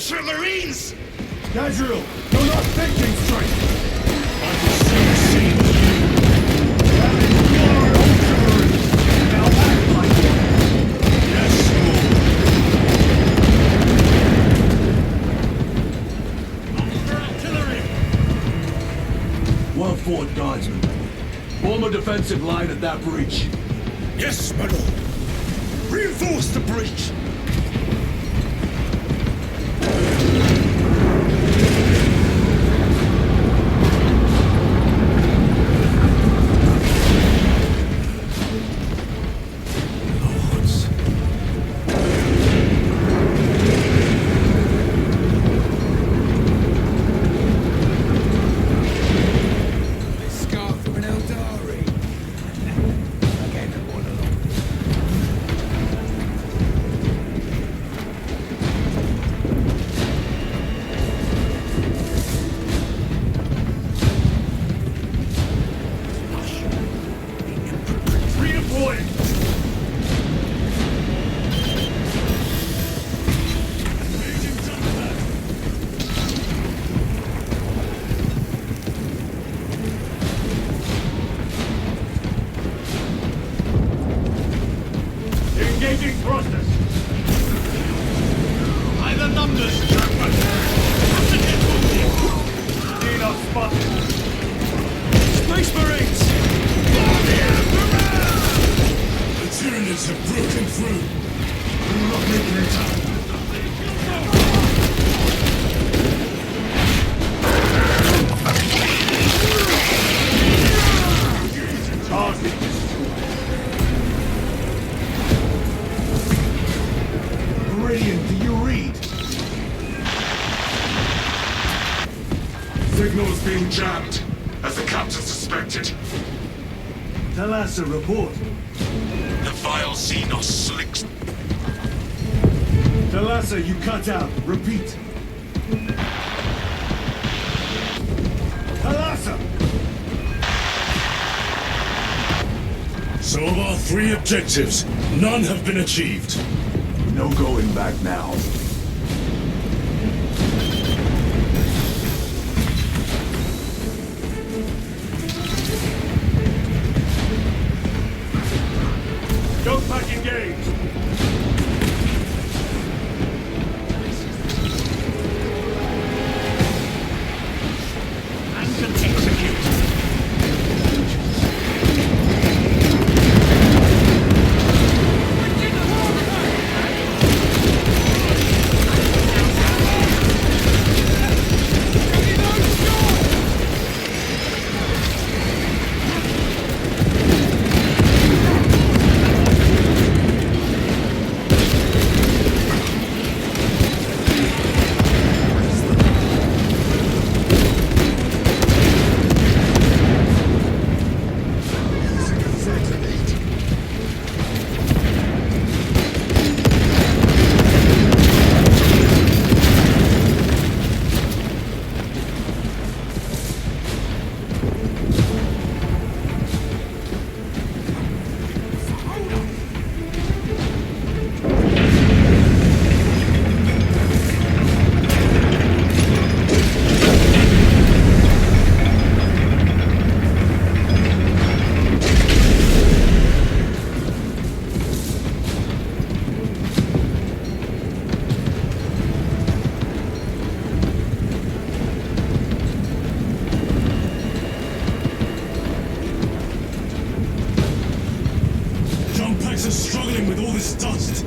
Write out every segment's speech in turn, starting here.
Vulture Marines! Gabriel, you're not thinking straight! I can see the scene with you. That is your Ultramarines! Now act like one! Yes, Lord! Artillery! Well fought, Guardsman. Form a defensive line at that breach. Yes, my lord. Reinforce the breach! Engaging thrusters! By the numbers, gentlemen! Have to get moving! Need our spotted! Space Marines! For the Emperor! The Tyranids have broken through. We're not making it time. Target destroyed. Meridian, do you read? Signals being jammed, as the captain suspected. Thalassa, report. The vile Xenos slicks. Thalassa, you cut out. Repeat. Thalassa! So of our 3 objectives, none have been achieved. No going back now. Don't pack engaged! And to execute! Are struggling with all this dust.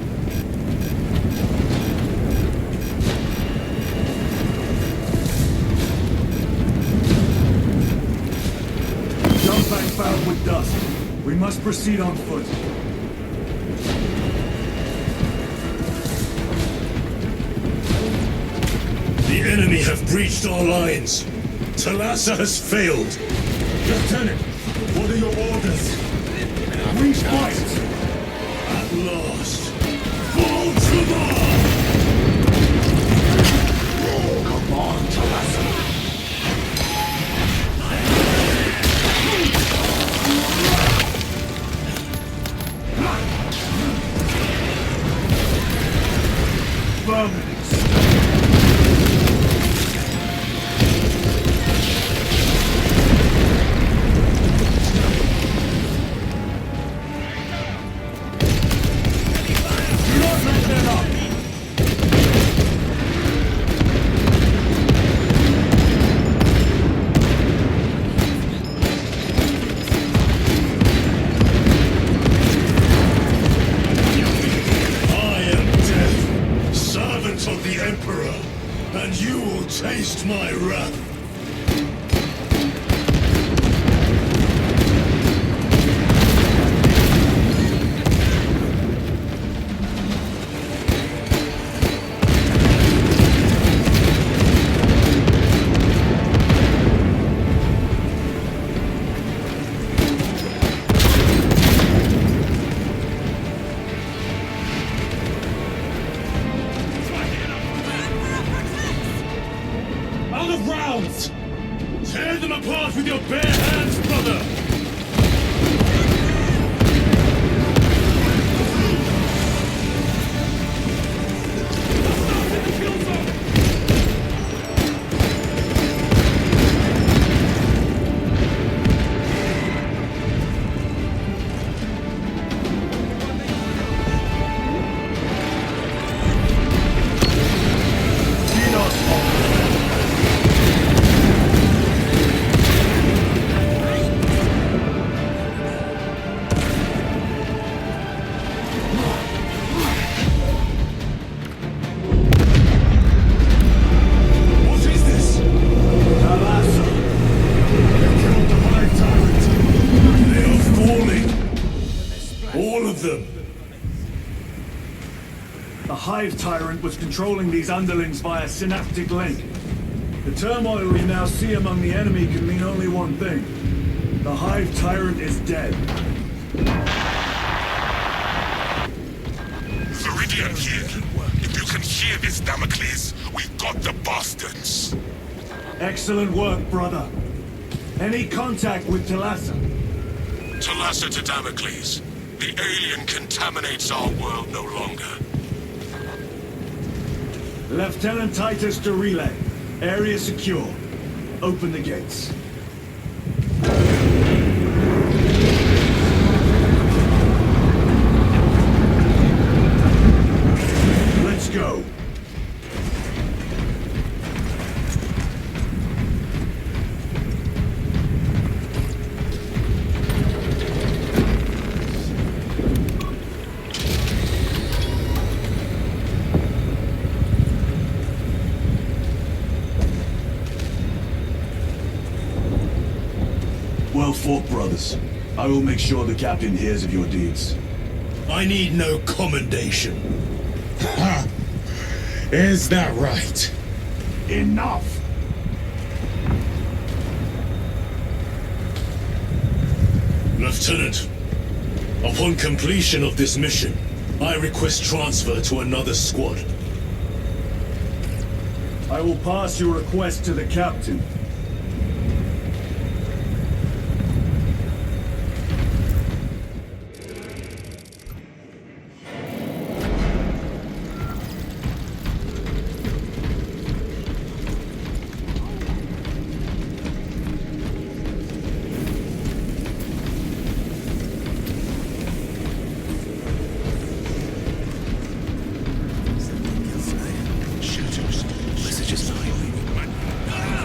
Jump back found with dust. We must proceed on foot. The enemy have breached our lines. Thalassa has failed. Lieutenant, what are your orders? We fight! At last. Ultramar! Come on, Thalassa. Verminix. taste my wrath. Tear them apart with your bare hands, brother! Hive Tyrant was controlling these underlings via synaptic link. The turmoil we now see among the enemy can mean only one thing. The Hive Tyrant is dead. Viridian here. If you can hear this, Damocles, we've got the bastards. Excellent work, brother. Any contact with Talassa? Talassa to Damocles. The alien contaminates our world no longer. Lieutenant Titus to relay. Area secure. Open the gates. Let's go. Well fought, brothers. I will make sure the captain hears of your deeds. I need no commendation. Ha! Is that right? Enough! Lieutenant, upon completion of this mission, I request transfer to another squad. I will pass your request to the captain.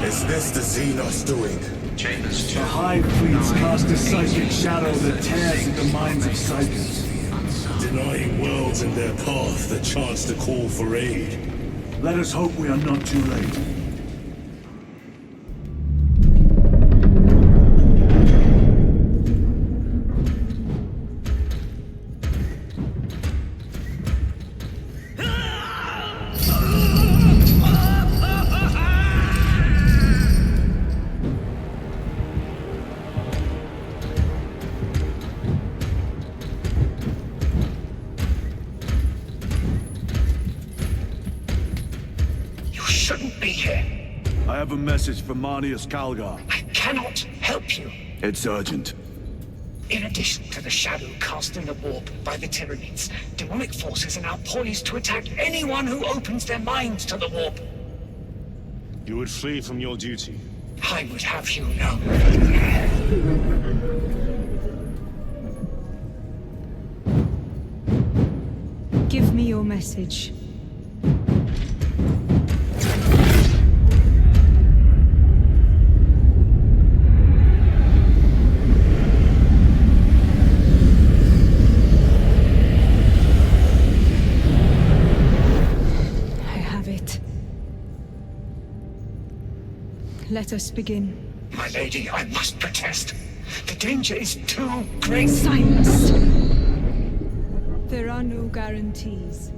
Is this the Xenos doing? The Hive fleets cast a psychic shadow that tears at the minds of psychics. Denying worlds in their path the chance to call for aid. Let us hope we are not too late. I have a message from Marnius Calgar. I cannot help you. It's urgent. In addition to the shadow cast in the warp by the Tyranids, demonic forces are now poised to attack anyone who opens their minds to the warp. You would flee from your duty. I would have you know. Give me your message. let us begin. My lady, I must protest. The danger is too great. Silence! There are no guarantees.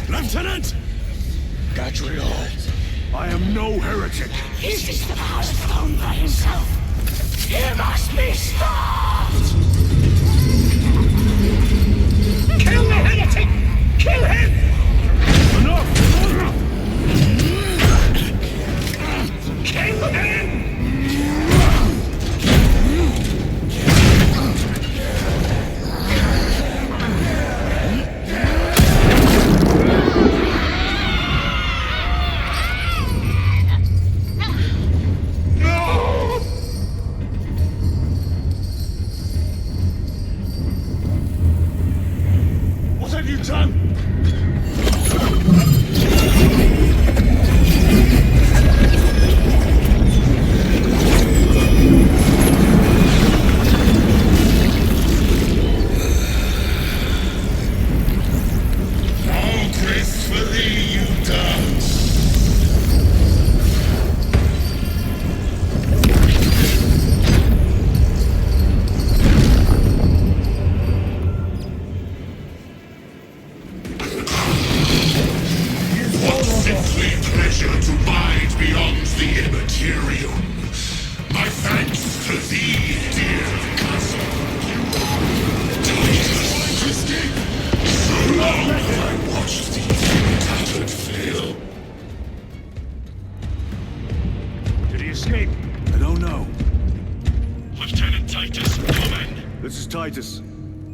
Lieutenant! Gadriel, I am no heretic. Is this the power thrown by himself? He must be stopped! Kill the heretic! Kill him! Enough! Kill him!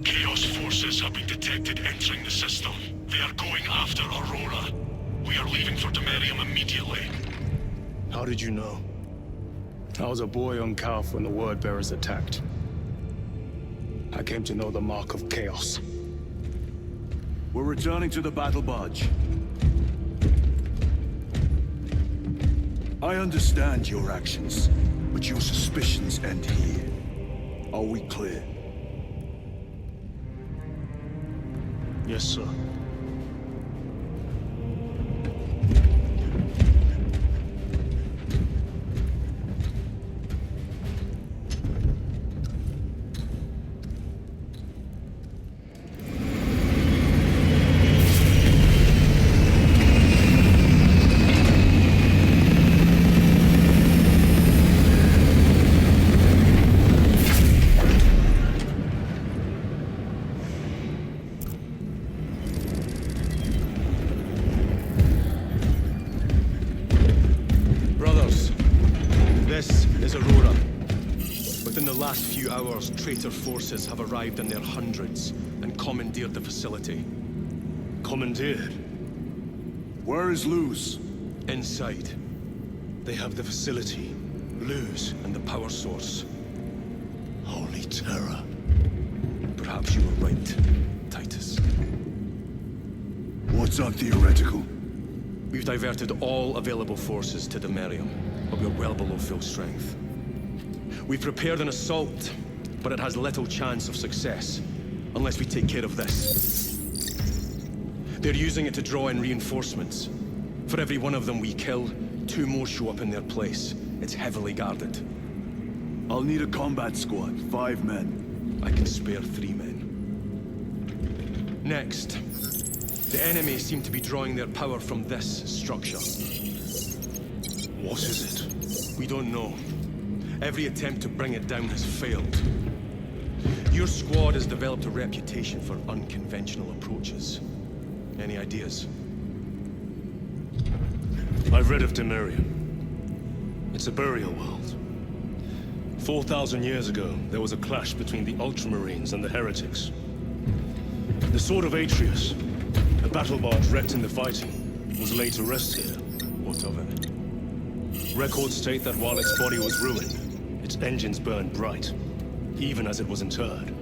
Chaos forces have been detected entering the system. They are going after Aurora. We are leaving for Demerium immediately. How did you know? I was a boy on Calf when the Word Bearers attacked. I came to know the mark of Chaos. We're returning to the battle barge. I understand your actions, but your suspicions end here. Are we clear? Yes, sir. Last few hours, traitor forces have arrived in their hundreds and commandeered the facility. Commandeered? Where is Luz? Inside. They have the facility, Luz, and the power source. Holy terror. Perhaps you were right, Titus. What's our theoretical? We've diverted all available forces to Demerium, but we're well below full strength. We've prepared an assault, but it has little chance of success, unless we take care of this. They're using it to draw in reinforcements. For every one of them we kill, 2 more show up in their place. It's heavily guarded. I'll need a combat squad, 5 men. I can spare 3 men. Next, the enemy seem to be drawing their power from this structure. What is it? We don't know. Every attempt to bring it down has failed. Your squad has developed a reputation for unconventional approaches. Any ideas? I've read of Demerium. It's a burial world. 4,000 years ago, there was a clash between the Ultramarines and the Heretics. The Sword of Atreus, a battle barge wrecked in the fighting, was laid to rest here. What of it? Records state that while its body was ruined, its engines burned bright, even as it was interred.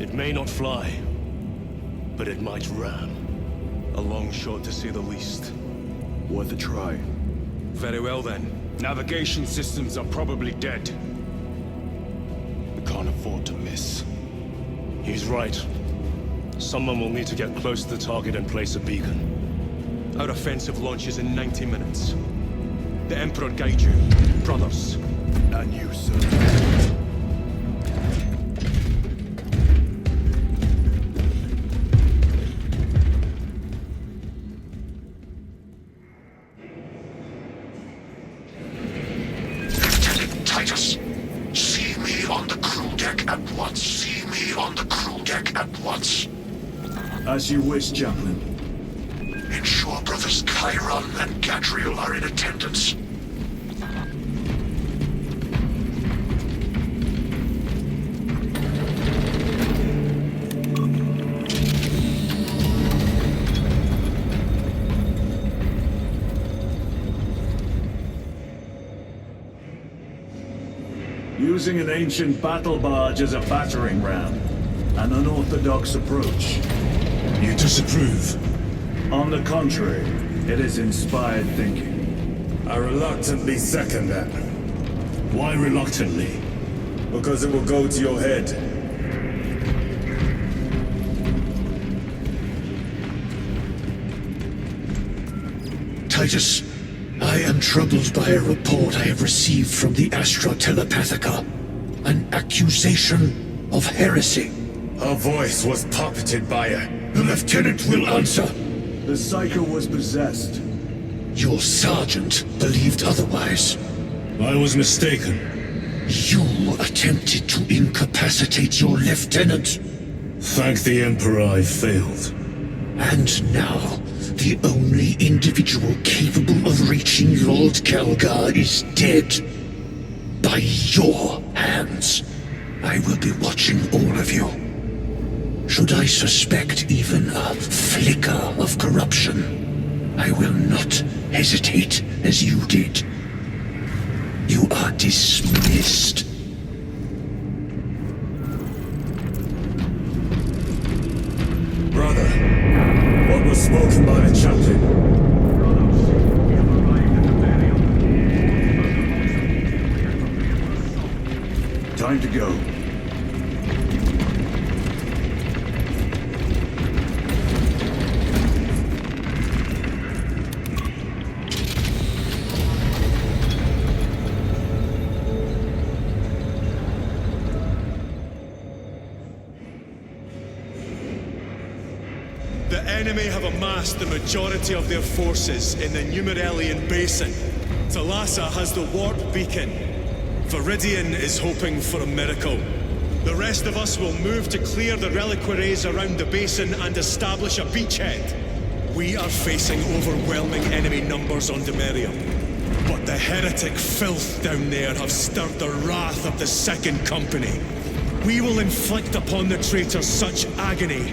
It may not fly, but it might ram. A long shot to say the least. Worth a try. Very well then. Navigation systems are probably dead. We can't afford to miss. He's right. Someone will need to get close to the target and place a beacon. Our offensive launches in 90 minutes. The Emperor guide you, brothers. And you, sir. Lieutenant Titus, see me on the crew deck at once. See me on the crew deck at once. As you wish, Chaplain. Ensure brothers Chiron and Gadriel are in attendance. Using an ancient battle barge as a battering ram. An unorthodox approach. You disapprove? On the contrary, it is inspired thinking. I reluctantly second that. Why reluctantly? Because it will go to your head. Titus, I am troubled by a report I have received from the Astra Telepathica. An accusation of heresy. Her voice was puppeted by a... The lieutenant will answer. The Psycho was possessed. Your sergeant believed otherwise. I was mistaken. You attempted to incapacitate your lieutenant. Thank the Emperor I failed. And now, the only individual capable of reaching Lord Kelgar is dead. By your hands. I will be watching all of you. Should I suspect even a flicker of corruption, I will not hesitate as you did. You are dismissed. Brother, what was spoken by the chaplain? Time to go. The enemy have amassed the majority of their forces in the Numerelian Basin. Thalassa has the warp beacon. Viridian is hoping for a miracle. The rest of us will move to clear the reliquaries around the basin and establish a beachhead. We are facing overwhelming enemy numbers on Demerium. But the heretic filth down there have stirred the wrath of the Second Company. We will inflict upon the traitors such agony,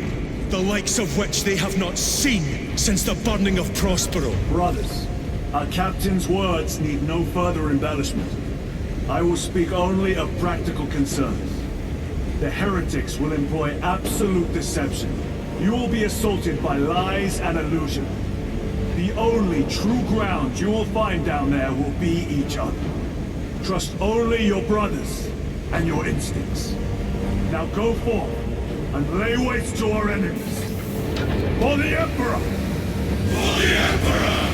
the likes of which they have not seen since the burning of Prospero. Brothers, our captain's words need no further embellishment. I will speak only of practical concerns. The heretics will employ absolute deception. You will be assaulted by lies and illusion. The only true ground you will find down there will be each other. Trust only your brothers and your instincts. Now go forth and lay waste to our enemies. For the Emperor! For the Emperor!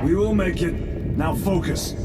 We will make it. Now focus.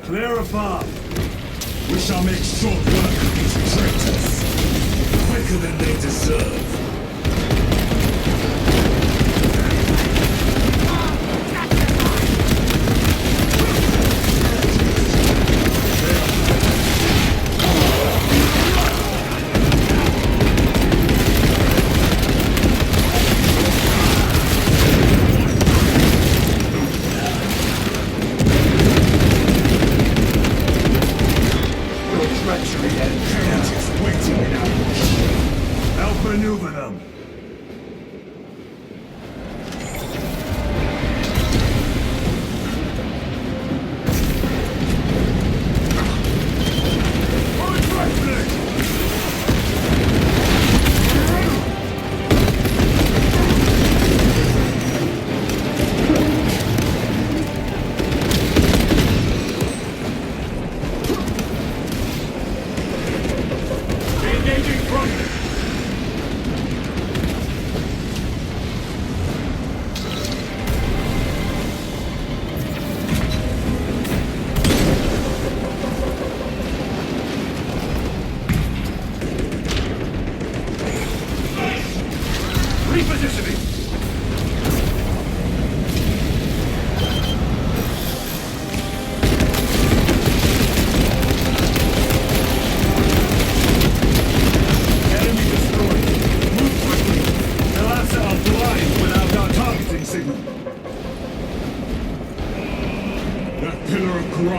Clear above. We shall make short work of these traitors. Quicker than they deserve. Maneuver them.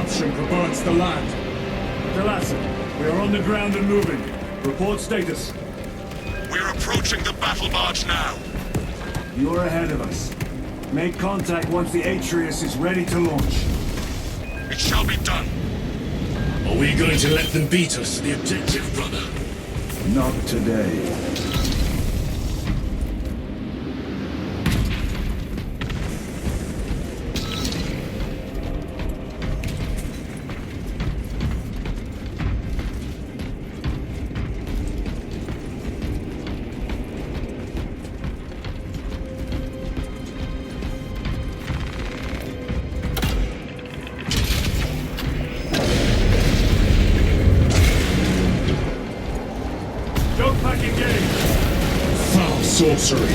corruption perverts the land. Delassa, we are on the ground and moving. Report status. We're approaching the battle barge now. You're ahead of us. Make contact once the Atreus is ready to launch. It shall be done. Are we going to let them beat us to the objective, brother? Not today. Sorcery.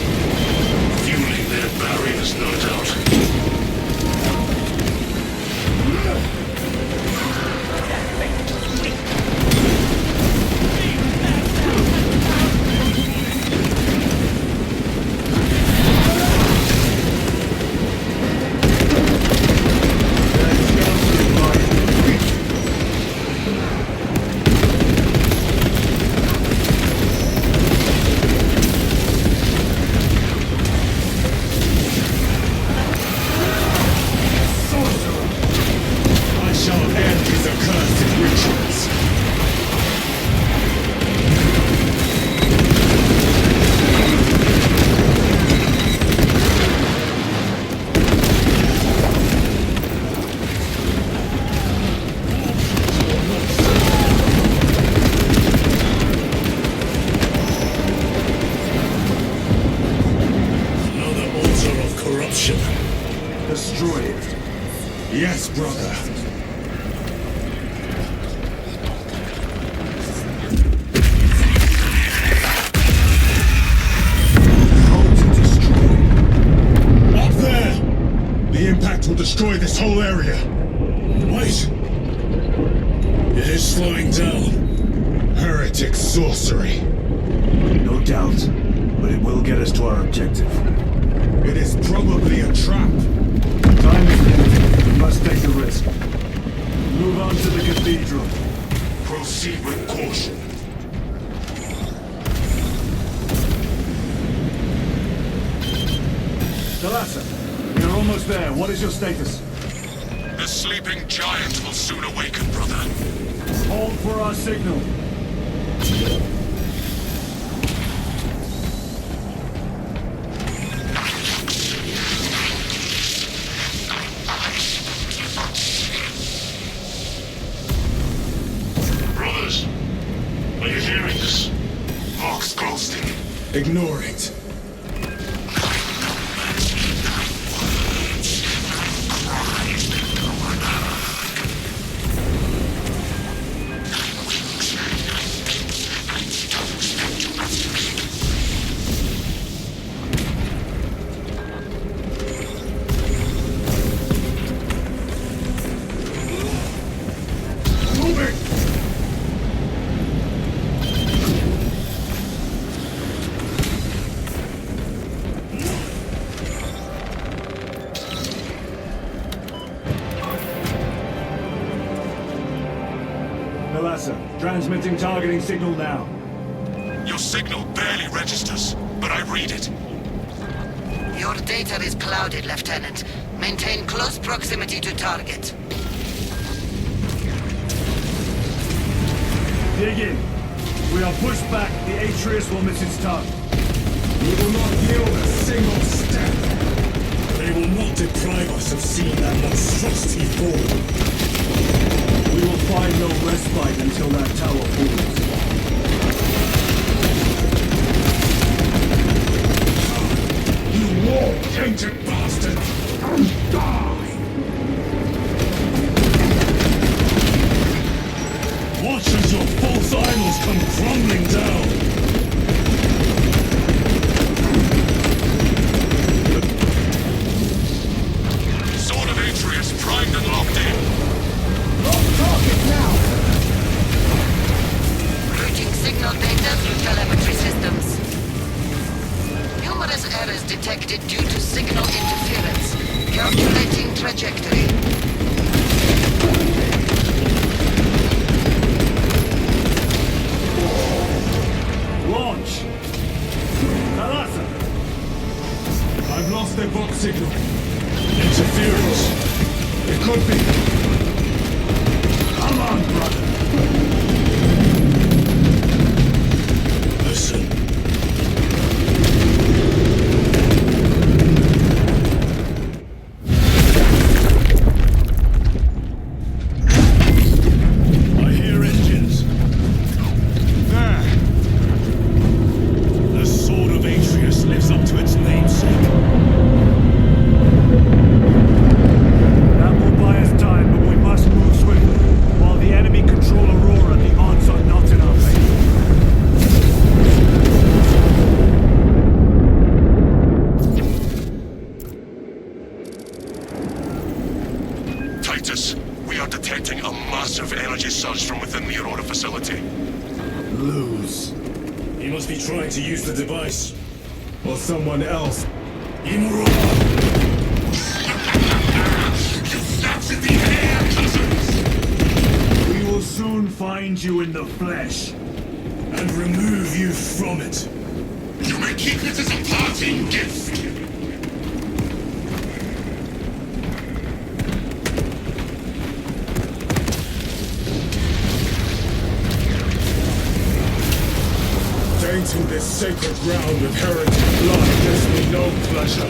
Fueling their barriers, no doubt. Destroy it. Yes, brother. Up there! The impact will destroy this whole area. Wait! It is slowing down. Heretic sorcery. No doubt, but it will get us to our objective. It is probably a trap. Time is limited. We must take the risk. Move on to the cathedral. Proceed with caution. Delassa, we are almost there. What is your status? The sleeping giant will soon awaken, brother. Hold for our signal. Brothers, are you hearing this? Vox ghosting. Ignore it. Transmitting targeting signal now. Your signal barely registers, but I read it. Your data is clouded, Lieutenant. Maintain close proximity to target. Dig in. If we are pushed back, the Atreus will miss its target. We will not yield a single step. They will not deprive us of seeing that monstrosity fall. We will find no respite until that tower falls. You war-tainted bastard! Die! Watch as your false idols come crumbling down! Sword of Atreus primed and locked in. Target now! Routing signal data through telemetry systems. Numerous errors detected due to signal interference. Calculating trajectory. Launch! Kalasa! I've lost their box signal. Interference. It could be. Come on, brother! Listen. I hear engines. There. The sword of Atreus lives up to its namesake. That will buy us time, but we must move swiftly. While the enemy control Aurora, the odds are not in our favor. Titus, we are detecting a massive energy surge from within the Aurora facility. Lose. He must be trying to use the device. Or someone else. Immoral! That's in the air, cousins! We will soon find you in the flesh. And remove you from it. You may keep it as a parting gift. Tainting this sacred ground with heretic blood gives me no pleasure.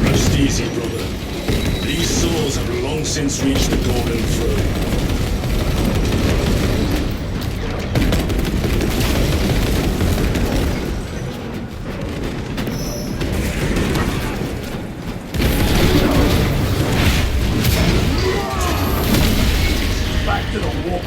Rest easy, brother. These souls have long since reached the Golden Throne. Back to the wall.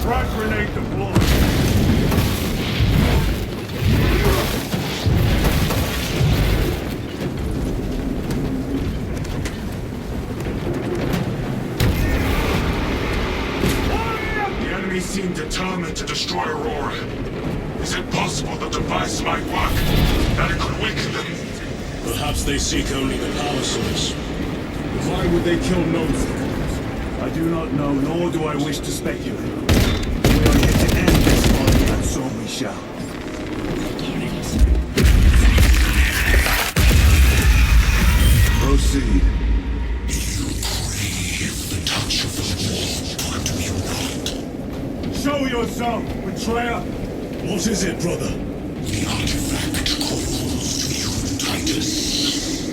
Frag grenade deployed. The enemy seem determined to destroy Aurora. Is it possible the device might work? That it could weaken them? Perhaps they seek only the power source. Why would they kill Nodes? I do not know, nor do I wish to speculate. We are here to end this fight, and so we shall. Proceed. The touch of the wall, what do you want? Show yourself, betrayer! What is it, brother? The artifact calls to you, Titus.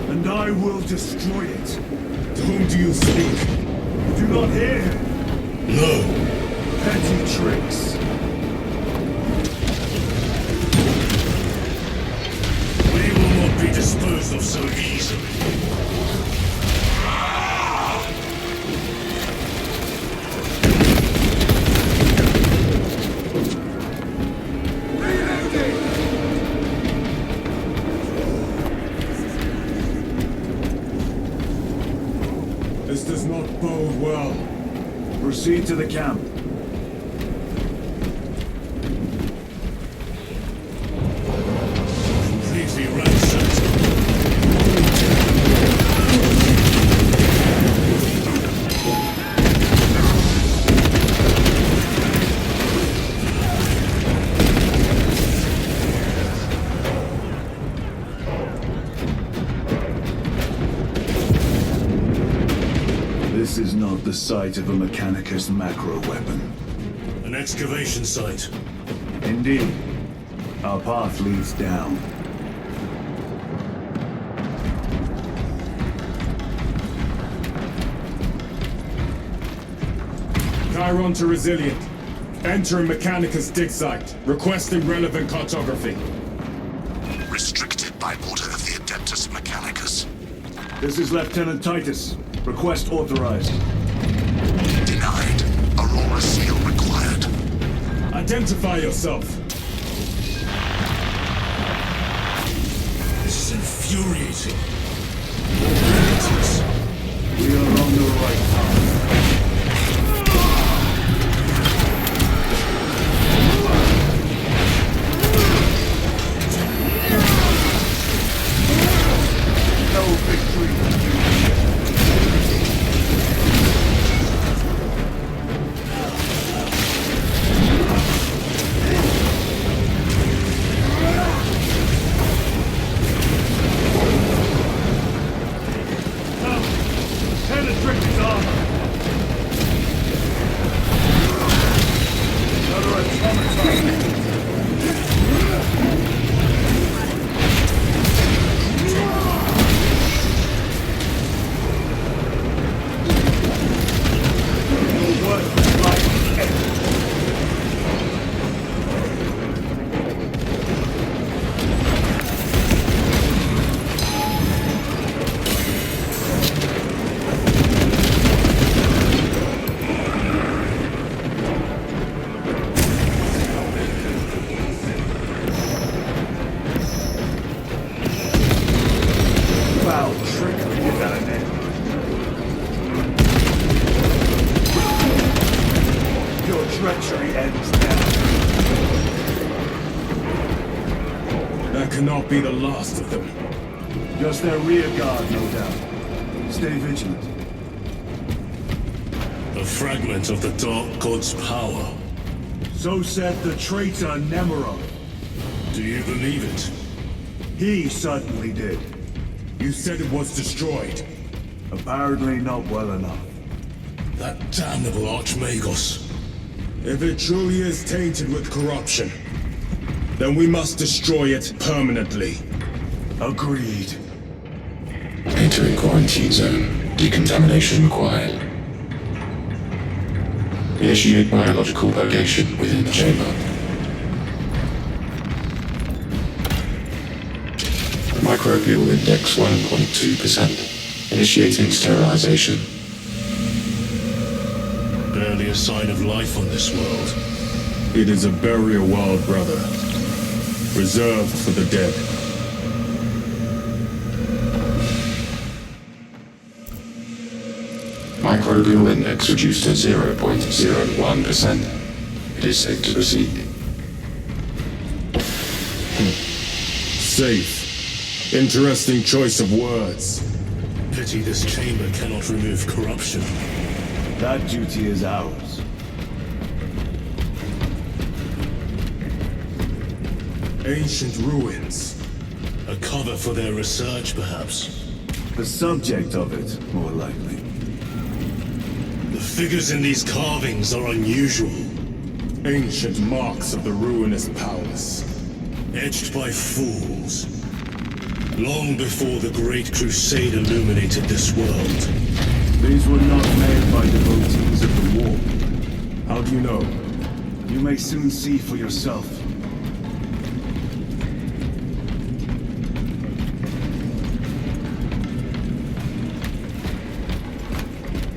And I will destroy it. To whom do you speak? Do not hear. No. Petty tricks. We will not be disposed of so easily. This does not bode well. Proceed to the camp. Completely ransacked. This is not the site of a Mechanicus macro weapon. An excavation site. Indeed. Our path leads down. Chiron to Resilient. Entering Mechanicus dig site. Requesting relevant cartography. Restricted by order of the Adeptus Mechanicus. This is Lieutenant Titus. Request authorized. Denied. Aurora seal required. Identify yourself. This is infuriating. We are on the right path. cannot be the last of them. Just their rear guard, no doubt. Stay vigilant. A fragment of the Dark God's power. So said the traitor Nemeroth. Do you believe it? He certainly did. You said it was destroyed. Apparently not well enough. That damnable Archmagus. If it truly is tainted with corruption, then we must destroy it permanently. Agreed. Entering quarantine zone. Decontamination required. Initiate biological purgation within the chamber. Microbial index 1.2%. Initiating sterilization. Barely a sign of life on this world. It is a burial world, brother. Reserved for the dead. Microbial index reduced to 0.01%. It is safe to proceed. Safe. Interesting choice of words. Pity this chamber cannot remove corruption. That duty is ours. Ancient ruins. A cover for their research, perhaps. The subject of it, more likely. The figures in these carvings are unusual. Ancient marks of the ruinous palace. Etched by fools. Long before the Great Crusade illuminated this world. These were not made by devotees of the war. How do you know? You may soon see for yourself.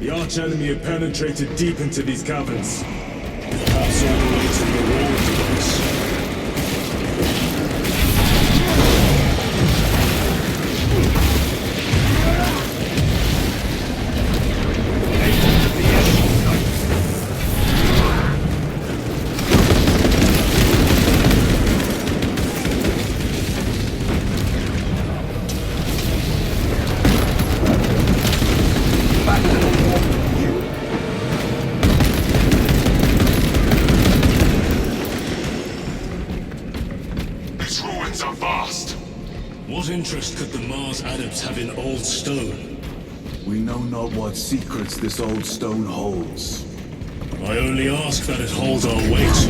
The arch-enemy had penetrated deep into these caverns. Perhaps all the way to the Warhammer device. What interest could the Mars adepts have in old stone? We know not what secrets this old stone holds. I only ask that it holds our weight.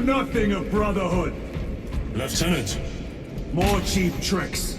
Nothing of brotherhood. Lieutenant. More cheap tricks.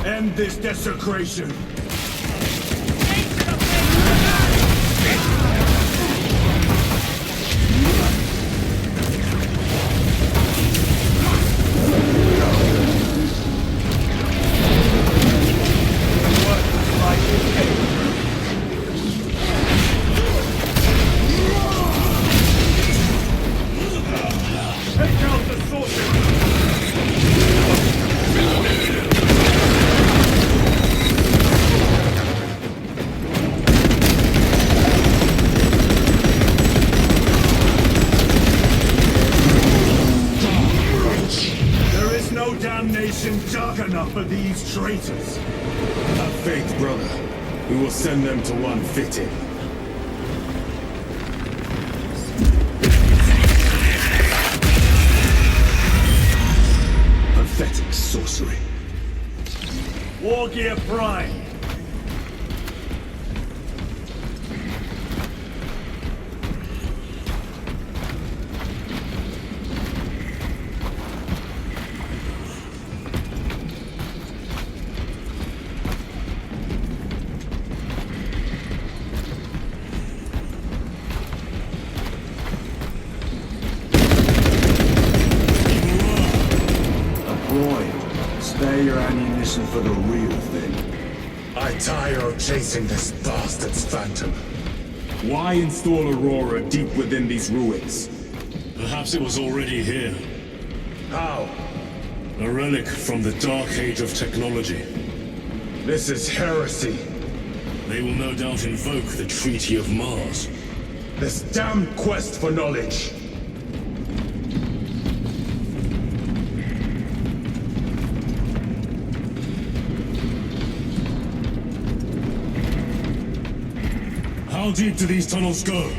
End this desecration. Dark enough for these traitors. Have faith, brother. We will send them to one fitting. Pathetic sorcery. War Gear Prime. Spare your ammunition for the real thing. I tire of chasing this bastard's phantom. Why install Aurora deep within these ruins? Perhaps it was already here. How? A relic from the Dark Age of technology. This is heresy. They will no doubt invoke the Treaty of Mars. This damn quest for knowledge. How deep do these tunnels go?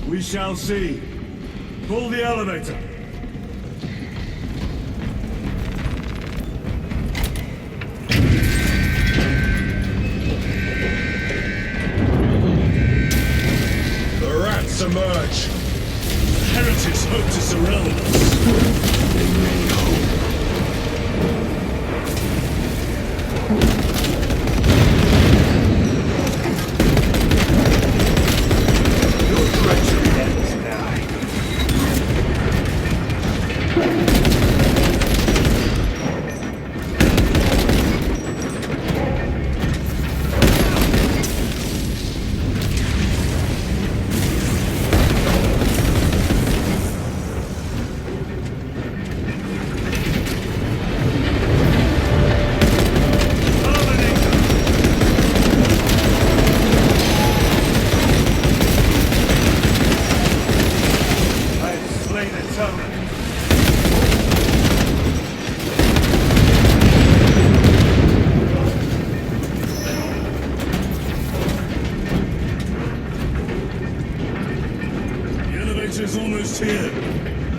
We shall see. Pull the elevator. The rats emerge. The heretics hope to surround us.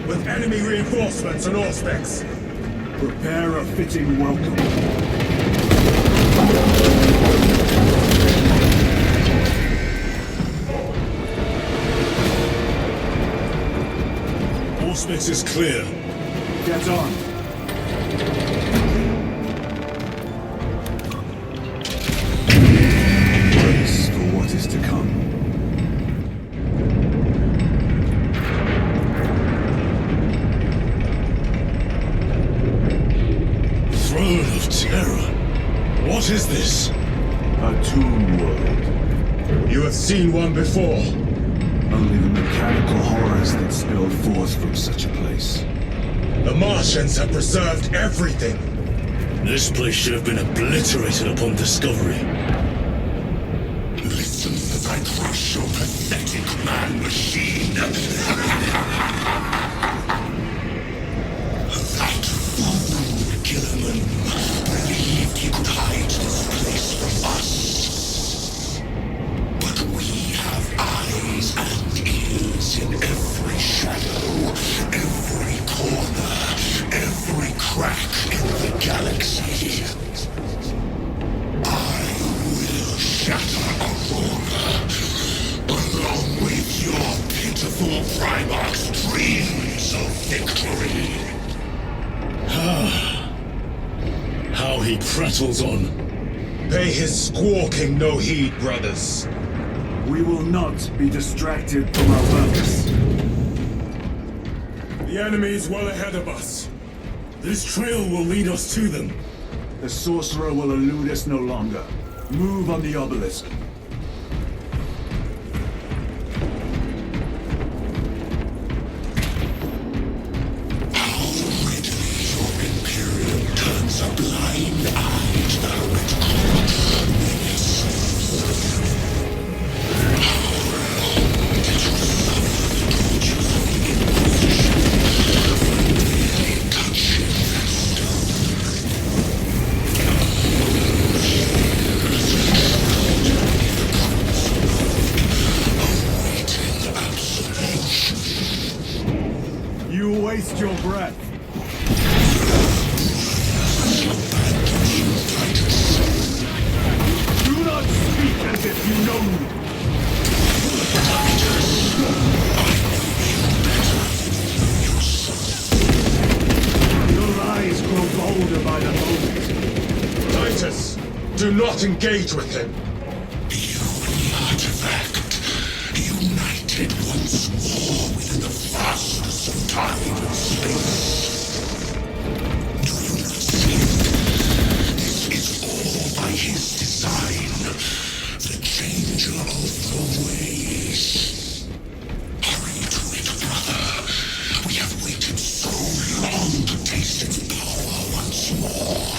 With enemy reinforcements and auspex. Prepare a fitting welcome. Auspex is clear. Get on. Brace for what is to come. Throne of Terror. What is this? A tomb world. You have seen one before. Only the mechanical horrors that spill forth from such a place. The Martians have preserved everything. This place should have been obliterated upon discovery. Listen as I crush your pathetic man-machine. That fool, Gilliman, believed he could hide this place from us. But we have eyes and ears in every shadow, every corner, every crack in the galaxy. I will shatter Aurora, along with your pitiful primal more he prattles on. Pay his squawking no heed, brothers. We will not be distracted from our purpose. The enemy is well ahead of us. This trail will lead us to them. The sorcerer will elude us no longer. Move on the obelisk. Waste your breath. Do not speak as if you know me. Your eyes grow bolder by the moment. Titus, do not engage with him. The artifact, united once more within the fastness of time and space. Do you not see? This is all by his design, the changer of the ways. Hurry to it, brother. We have waited so long to taste its power once more.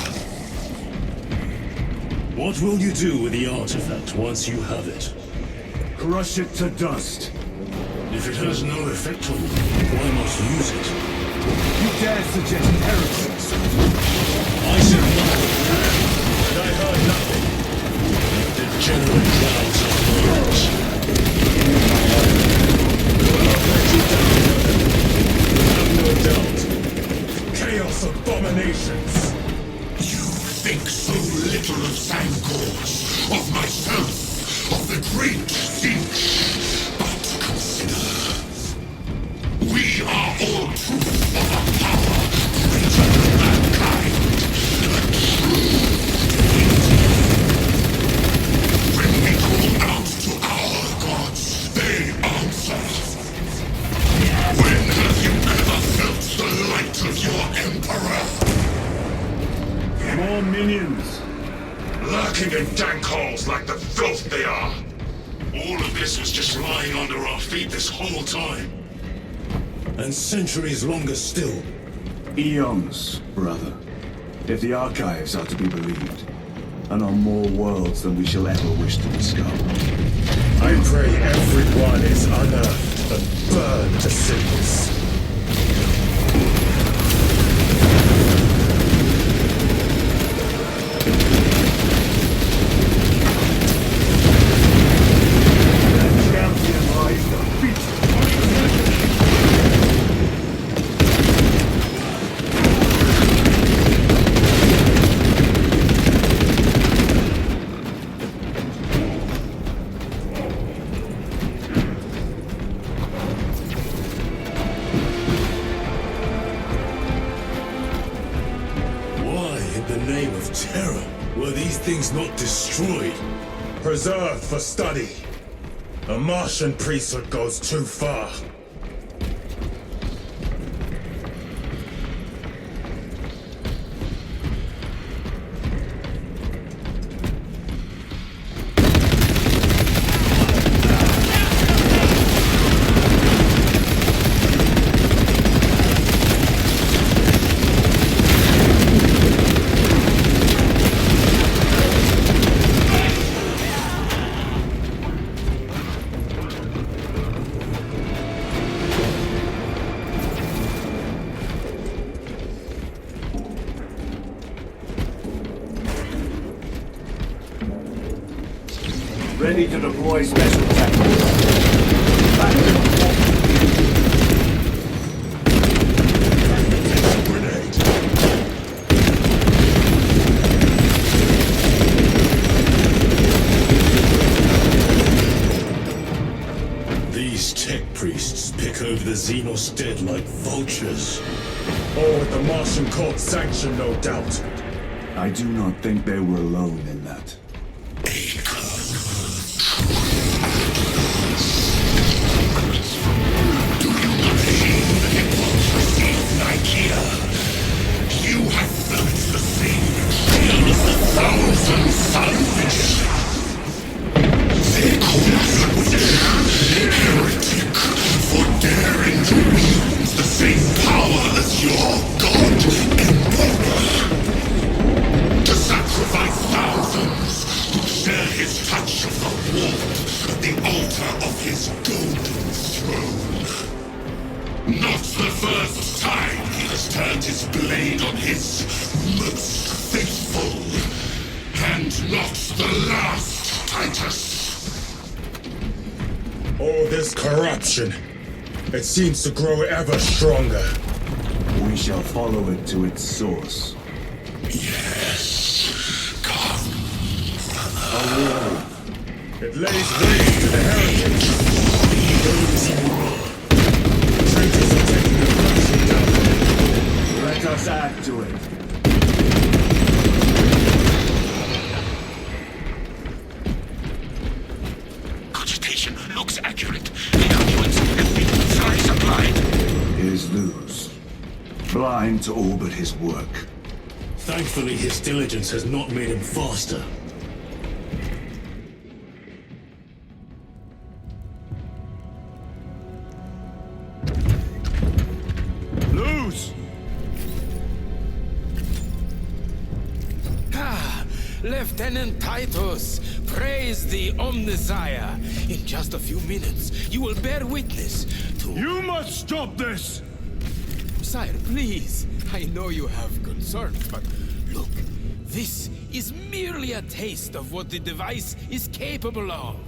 What will you do with the artifact once you have it? Crush it to dust. If it has no effect on you, why not use it? You dare suggest heresies? I said nothing. And I heard nothing. Degenerate clouds of words. I'll let you down. Have no doubt. Chaos abominations. You think so little of Sangors, of myself, of the great Siege. We are all proof of a power greater than mankind. A true when we call out to our gods, they answer. When have you ever felt the light of your Emperor? More minions. Lurking in dank holes like the filth they are. All of this was just lying under our feet this whole time. And centuries longer still. Eons, brother. If the archives are to be believed. And on more worlds than we shall ever wish to discover. I pray everyone is unearthed and burned to cinders. Not destroyed, preserved for study. A Martian priesthood goes too far. Ready to deploy special tactics. Back to Grenade. These tech priests pick over the Xenos dead like vultures. All with the Martian cult's sanction, no doubt. I do not think they were alone in that. You have felt the same pain as the thousand suns. They call us heretic for daring to wield the same power as your god, Emperor. To sacrifice thousands to share his touch of the warmth at the altar of his golden throne. Not the first time he has turned his blade on his most faithful. And not the last, Titus. All this corruption, it seems to grow ever stronger. We shall follow it to its source. Yes. Come, A war. It lays waste to the heritage. Traitors are taking the corruption down. Let us add to it. Cogitation looks accurate. The arguments have been thoroughly supplied. His lose. Blind to all but his work. Thankfully, his diligence has not made him faster. Lose! Lieutenant Titus, praise the Omnisire. In just a few minutes, you will bear witness to... You must stop this! Sire, please. I know you have concerns, but look, this is merely a taste of what the device is capable of.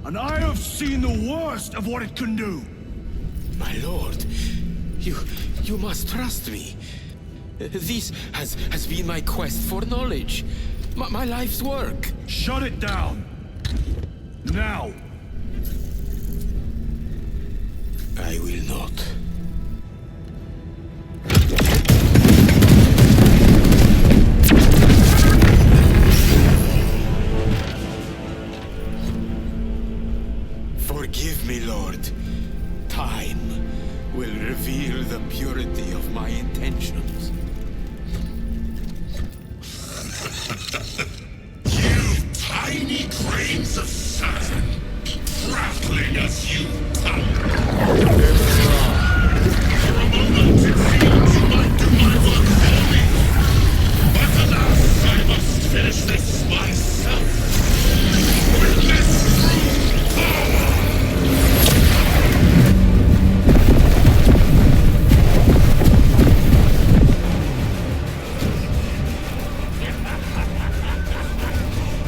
And I have seen the worst of what it can do. My lord, you must trust me. This has been my quest for knowledge. My life's work. Shut it down. Now. I will not. Forgive me, Lord. Time will reveal the purity of my intentions. You tiny grains of sand, prattling as you come. For a moment it seemed you might do my work for me. But alas, I must finish this myself. With this true power.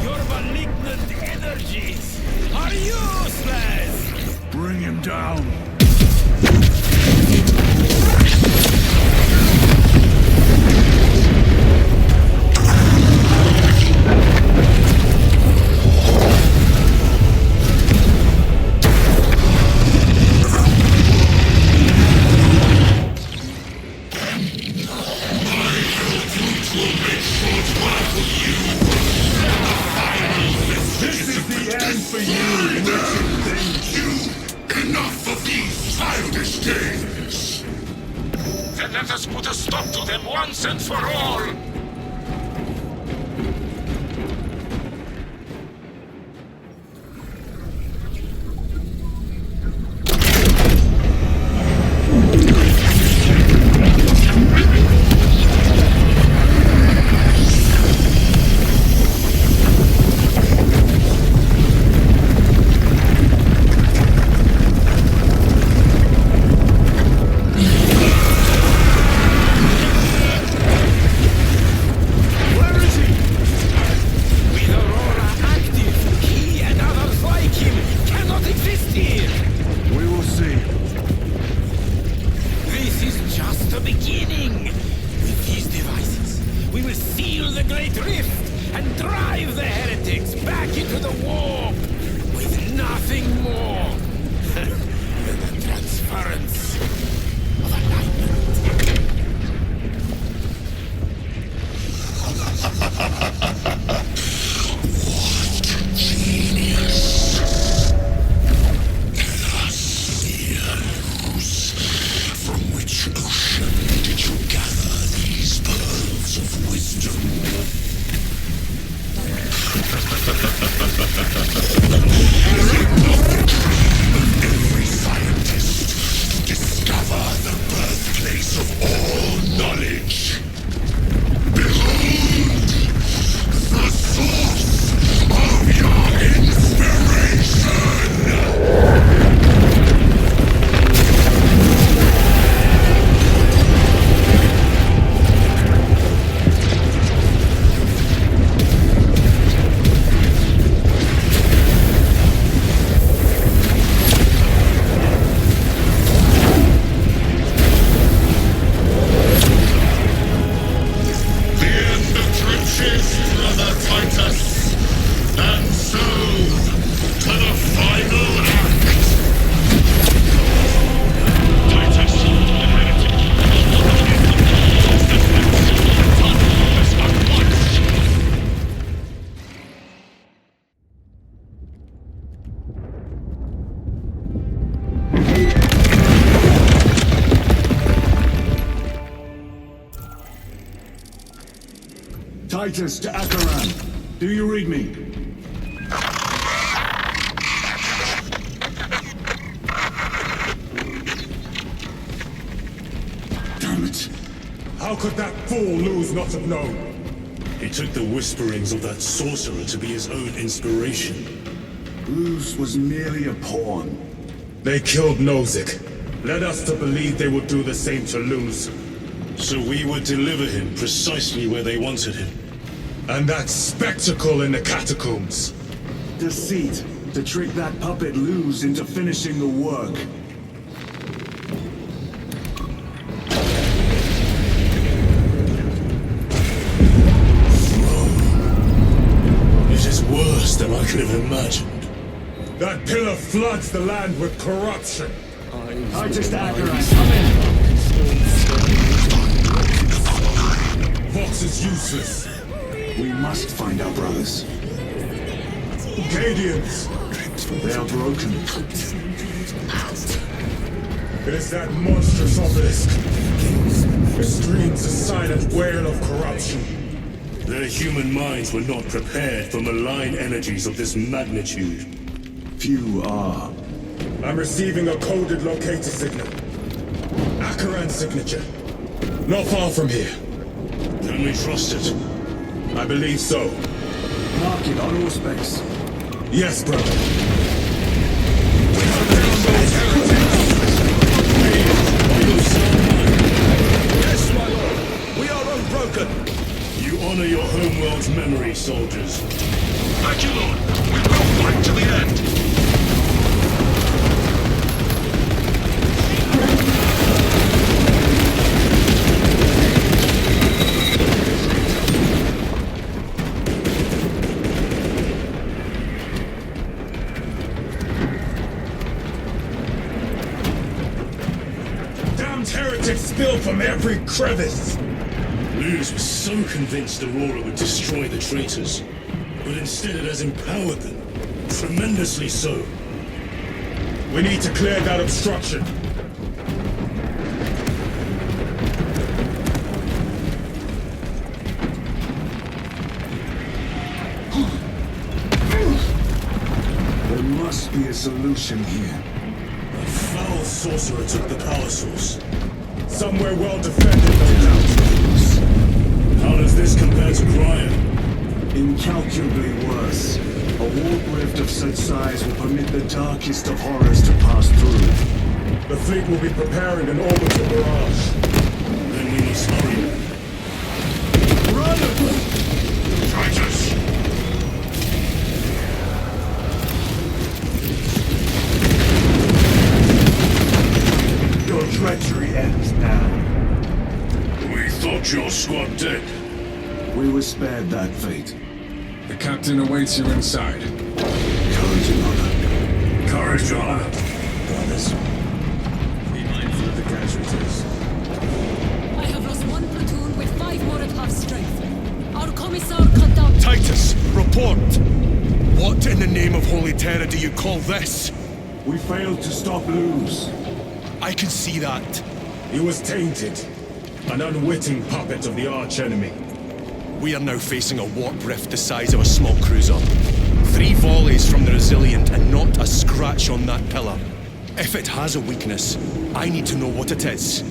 Your malignant energies are useless! Bring him down. This is the end for you, enough of these childish games! Then let us put a stop to them once and for all! Titus to Acheran. Do you read me? Damn it. How could that fool Luz not have known? He took the whisperings of that sorcerer to be his own inspiration. Luz was merely a pawn. They killed Nozick. Led us to believe they would do the same to Luz. So we would deliver him precisely where they wanted him. And that spectacle in the catacombs. Deceit, to trick that puppet Luz into finishing the work. It is worse than I could have imagined. That pillar floods the land with corruption. Titus to Acheran, come in! Vox is useless. We must find our brothers. Cadians! They are broken. It is that monstrous obelisk. It screams a silent wail of corruption. Their human minds were not prepared for malign energies of this magnitude. Few are. I'm receiving a coded locator signal. Acheran's signature. Not far from here. Can we trust it? I believe so. Mark it on Auspex. Yes, brother. Yes, my lord. We are unbroken. You honor your homeworld's memory, soldiers. Thank you, Lord. We will fight to the end. Heretics spill from every crevice! Luz was so convinced Aurora would destroy the traitors, but instead it has empowered them. Tremendously so. We need to clear that obstruction. There must be a solution here. A foul sorcerer took the power source. Somewhere well defended, no doubt. How does this compare to Graya? Incalculably worse. A warp rift of such size will permit the darkest of horrors to pass through. The fleet will be preparing an orbital barrage. Then we must hurry. Run! Titus! Your treachery ends now. We thought your squad dead. We were spared that fate. The captain awaits you inside. Courage and honor. Courage, honor. Brothers. Be mindful of the casualties. I have lost one platoon with 5 more at half strength. Our commissar cut down. Titus, report! What in the name of Holy Terra do you call this? We failed to stop Luz. I can see that. He was tainted. An unwitting puppet of the arch-enemy. We are now facing a warp rift the size of a small cruiser. 3 volleys from the Resilient and not a scratch on that pillar. If it has a weakness, I need to know what it is.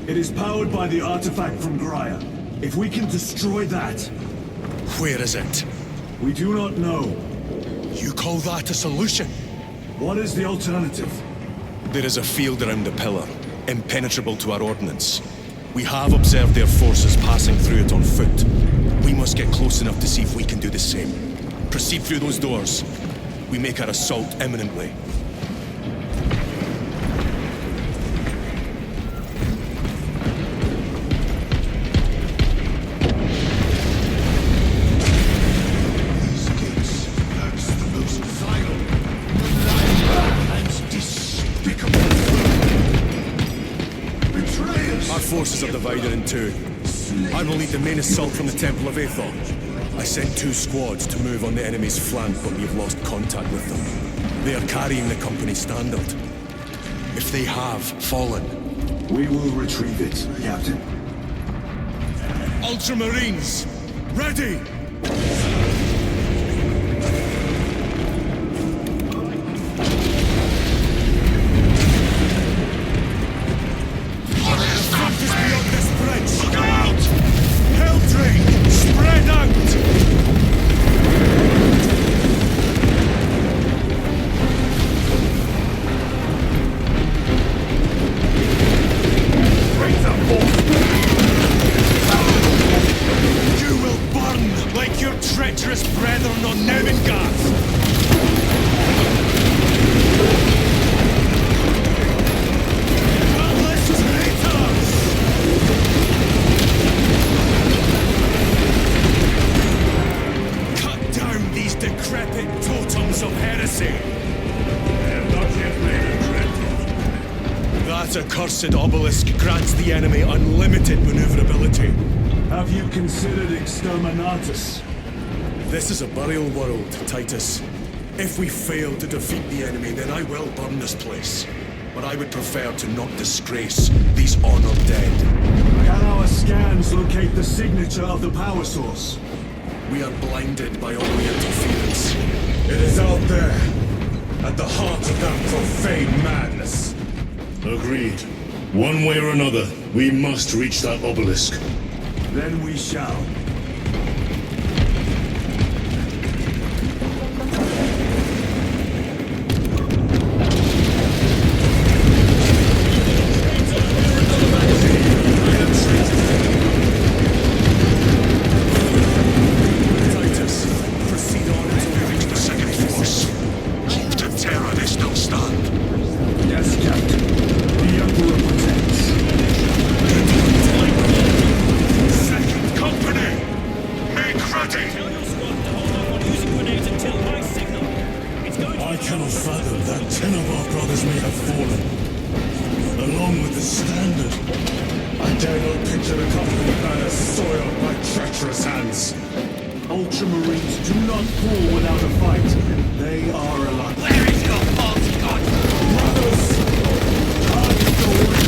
It is powered by the artifact from Graya. If we can destroy that... Where is it? We do not know. You call that a solution? What is the alternative? There is a field around the pillar, impenetrable to our ordnance. We have observed their forces passing through it on foot. We must get close enough to see if we can do the same. Proceed through those doors. We make our assault imminently. These gates, that's the most vile, malign, and despicable betrayers. Our forces are divided in 2. I will lead the main assault from the Temple of Aethor. I sent 2 squads to move on the enemy's flank, but we've lost contact with them. They are carrying the company standard. If they have fallen... We will retrieve it, Captain. Ultramarines! Ready! Accursed obelisk grants the enemy unlimited maneuverability. Have you considered exterminatus? This is a burial world, Titus. If we fail to defeat the enemy, then I will burn this place. But I would prefer to not disgrace these honored dead. Can our scans locate the signature of the power source? We are blinded by all the interference. It is out there, at the heart of that profane madness. Agreed. One way or another, we must reach that obelisk. Then we shall. Ultramarines do not fall without a fight. They are alive. Where is your false god? Brothers! Target the witch!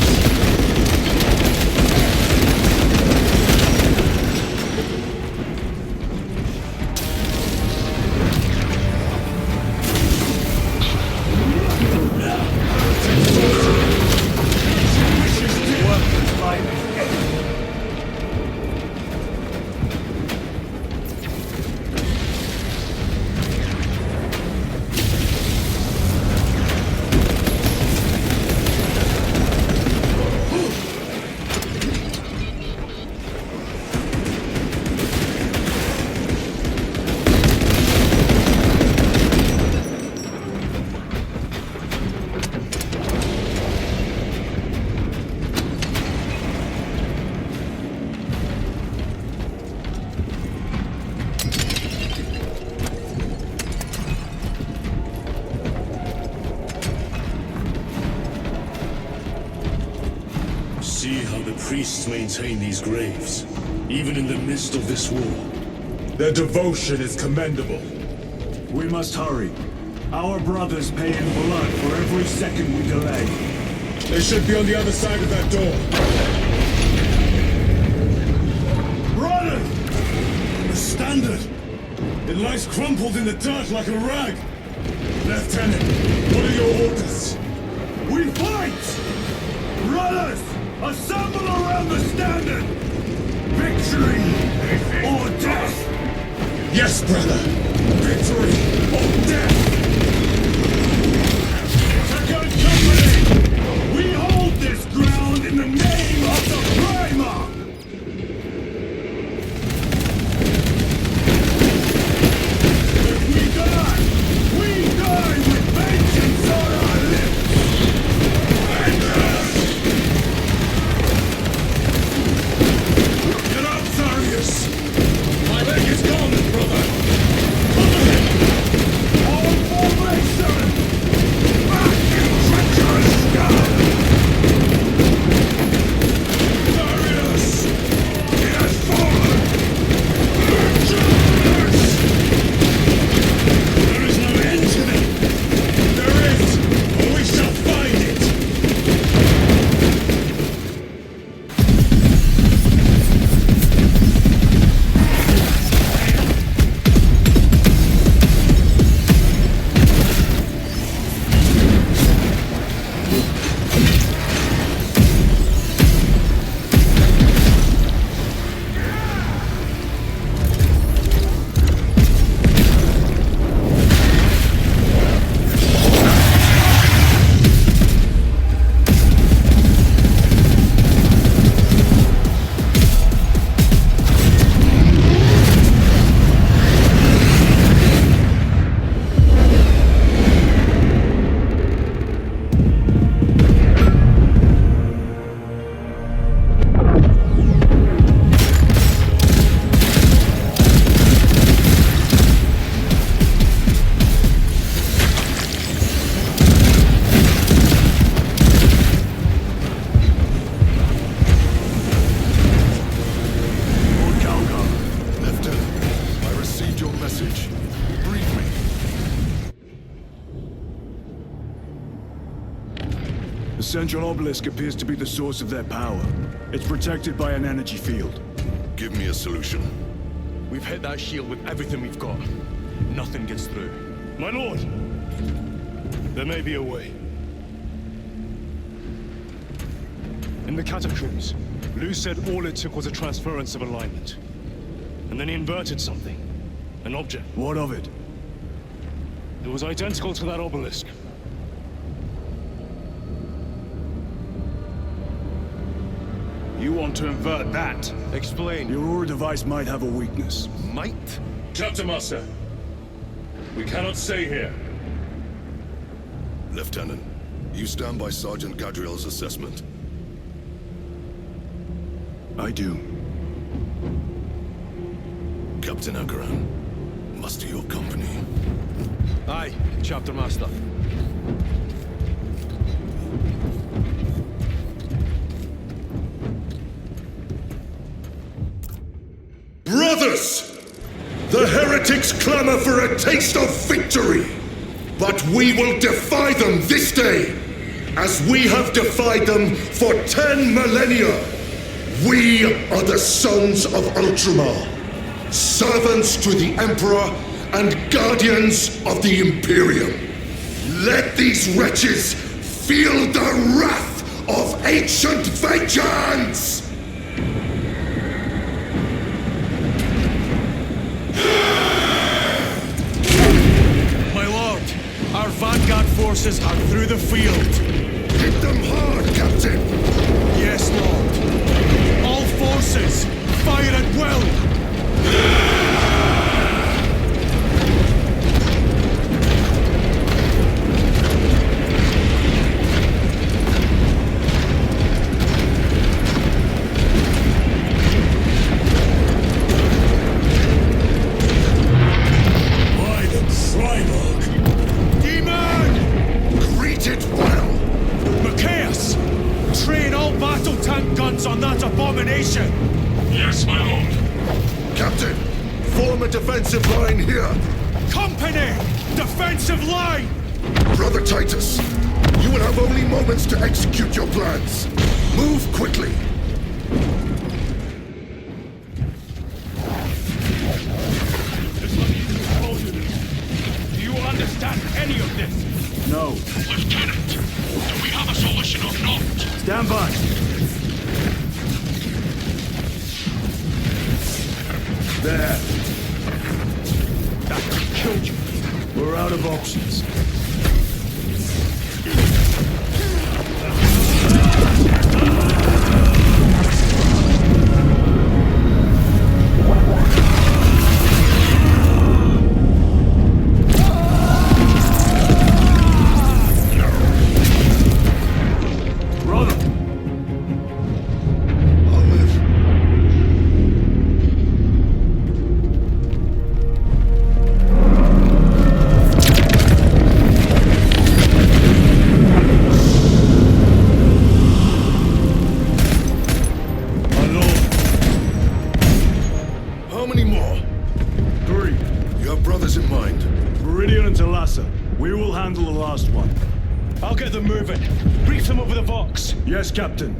See how the priests maintain these graves, even in the midst of this war. Their devotion is commendable. We must hurry. Our brothers pay in blood for every second we delay. They should be on the other side of that door. Brother! The standard! It lies crumpled in the dirt like a rag! Lieutenant, what are your orders? We fight! Brothers! Assemble around the standard! Victory or death! Yes, brother! Victory or death! Second Company! We hold this ground in the name of the Primarch! If we die with vengeance on our lips! Get up, Zarius! My leg is gone, brother! Cover him! All central obelisk appears to be the source of their power. It's protected by an energy field. Give me a solution. We've hit that shield with everything we've got. Nothing gets through. My lord! There may be a way. In the catacombs, Lu said all it took was a transference of alignment. And then he inverted something. An object. What of it? It was identical to that obelisk. You want to invert that? Explain. Your Aura device might have a weakness. Might? Chapter Master. We cannot stay here. Lieutenant, you stand by Sergeant Gadriel's assessment. I do. Captain Akaran, muster your company. Aye, Chapter Master. Brothers! The heretics clamor for a taste of victory! But we will defy them this day, as we have defied them for 10 millennia! We are the sons of Ultramar, servants to the Emperor and guardians of the Imperium. Let these wretches feel the wrath of ancient vengeance! My lord, our vanguard forces are through the field. Hit them hard, Captain! Yes, lord. All forces, fire at will! On that abomination! Yes, my lord. Captain, form a defensive line here. Company! Defensive line! Brother Titus, you will have only moments to execute your plans. Move quickly. Do you understand any of this? No. Lieutenant, do we have a solution or not? Stand by. There. That killed you. We're out of options. Yes, Captain.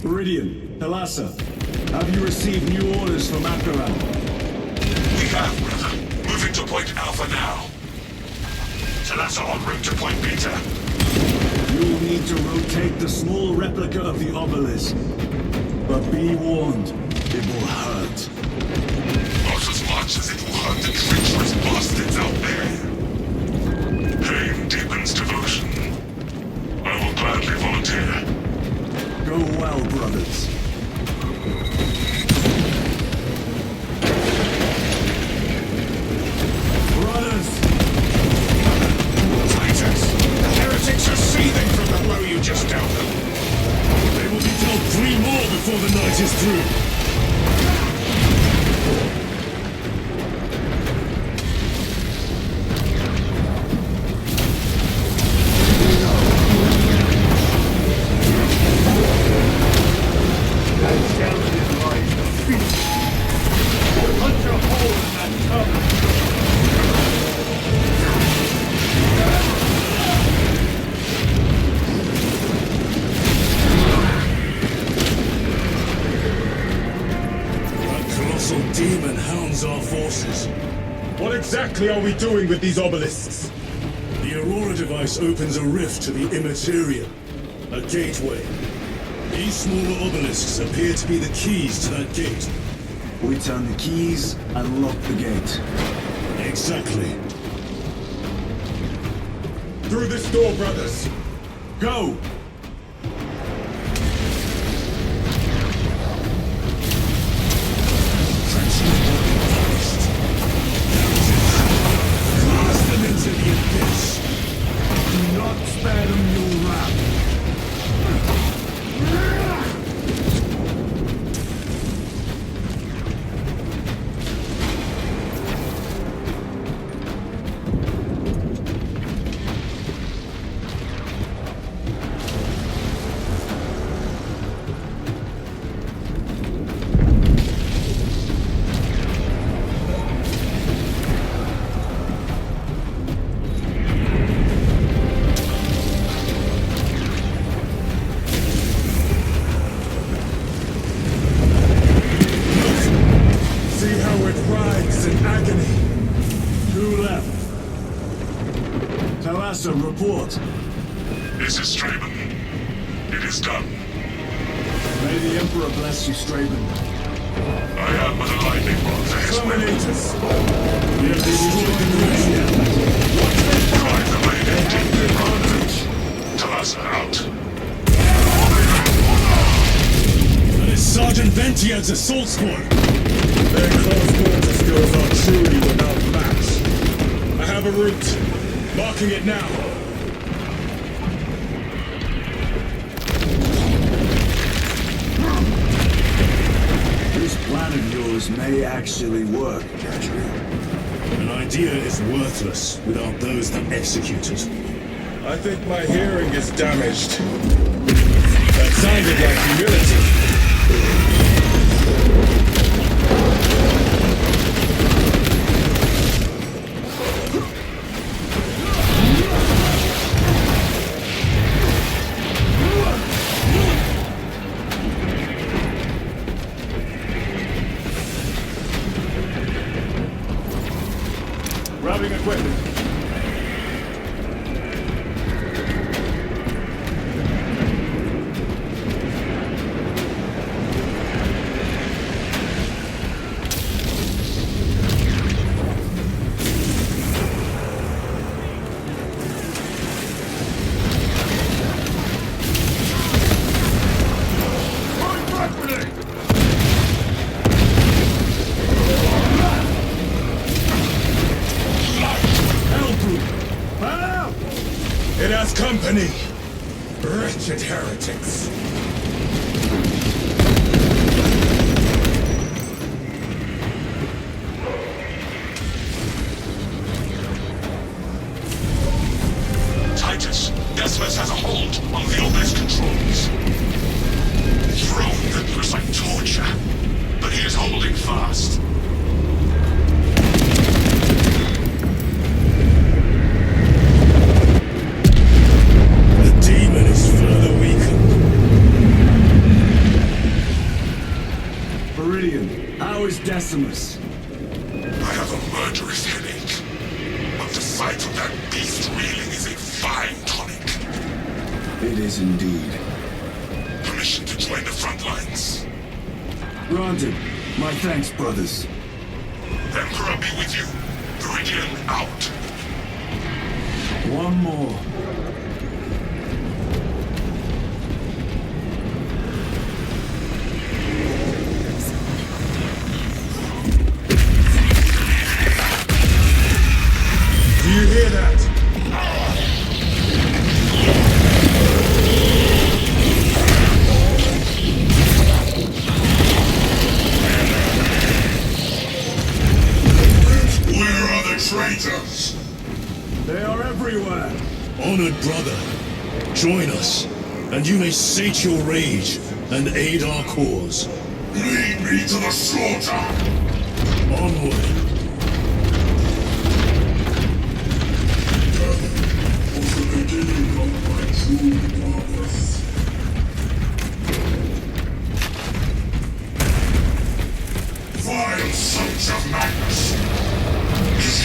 Meridian, Thalassa, have you received new orders from Akaran? We have, brother. Moving to point Alpha now. Thalassa en route to point Beta. You'll need to rotate the small replica of the obelisk. But be warned, it will hurt. Not as much as it will hurt the treacherous bastards out there. Pain deepens devotion. I will gladly volunteer. Go well, brothers. Titus, the heretics are seething from the blow you just dealt them. They will be dealt 3 more before the night is through. Punch a hole in that What exactly are we doing with these obelisks? The Aurora device opens a rift to the immaterial. A gateway. These smaller obelisks appear to be the keys to that gate. We turn the keys and lock the gate. Exactly. Through this door, brothers! Go! Cast them into the abyss! Do not spare them your wrath. Report. This is Straben. It is done. May the Emperor bless you, Straben. I am but a lightning rod to his Terminators! We have destroyed the Russian. Drive the lane advantage. Talassa out. That is Sergeant Ventiad's assault squad. Their close quarter skills are truly without match. I have a route. Marking it now. This plan of yours may actually work, Gadriel. An idea is worthless without those that execute it. I think my hearing is damaged. That sounded like humility. Grabbing equipment. It has company! Wretched heretics! Titus, Decimus has a hold on the obelisk controls. Thrown that looks like torture, but he is holding fast. How is Decimus? I have a murderous headache, but the sight of that beast reeling is a fine tonic. It is indeed. Permission to join the front lines. Granted. My thanks, brothers. Emperor be with you. Viridian out. One more. Do you hear that? Where are the traitors? They are everywhere. Honored brother, join us, and you may sate your rage and aid our cause. Lead me to the slaughter! Onward. Vile sons of madness! Is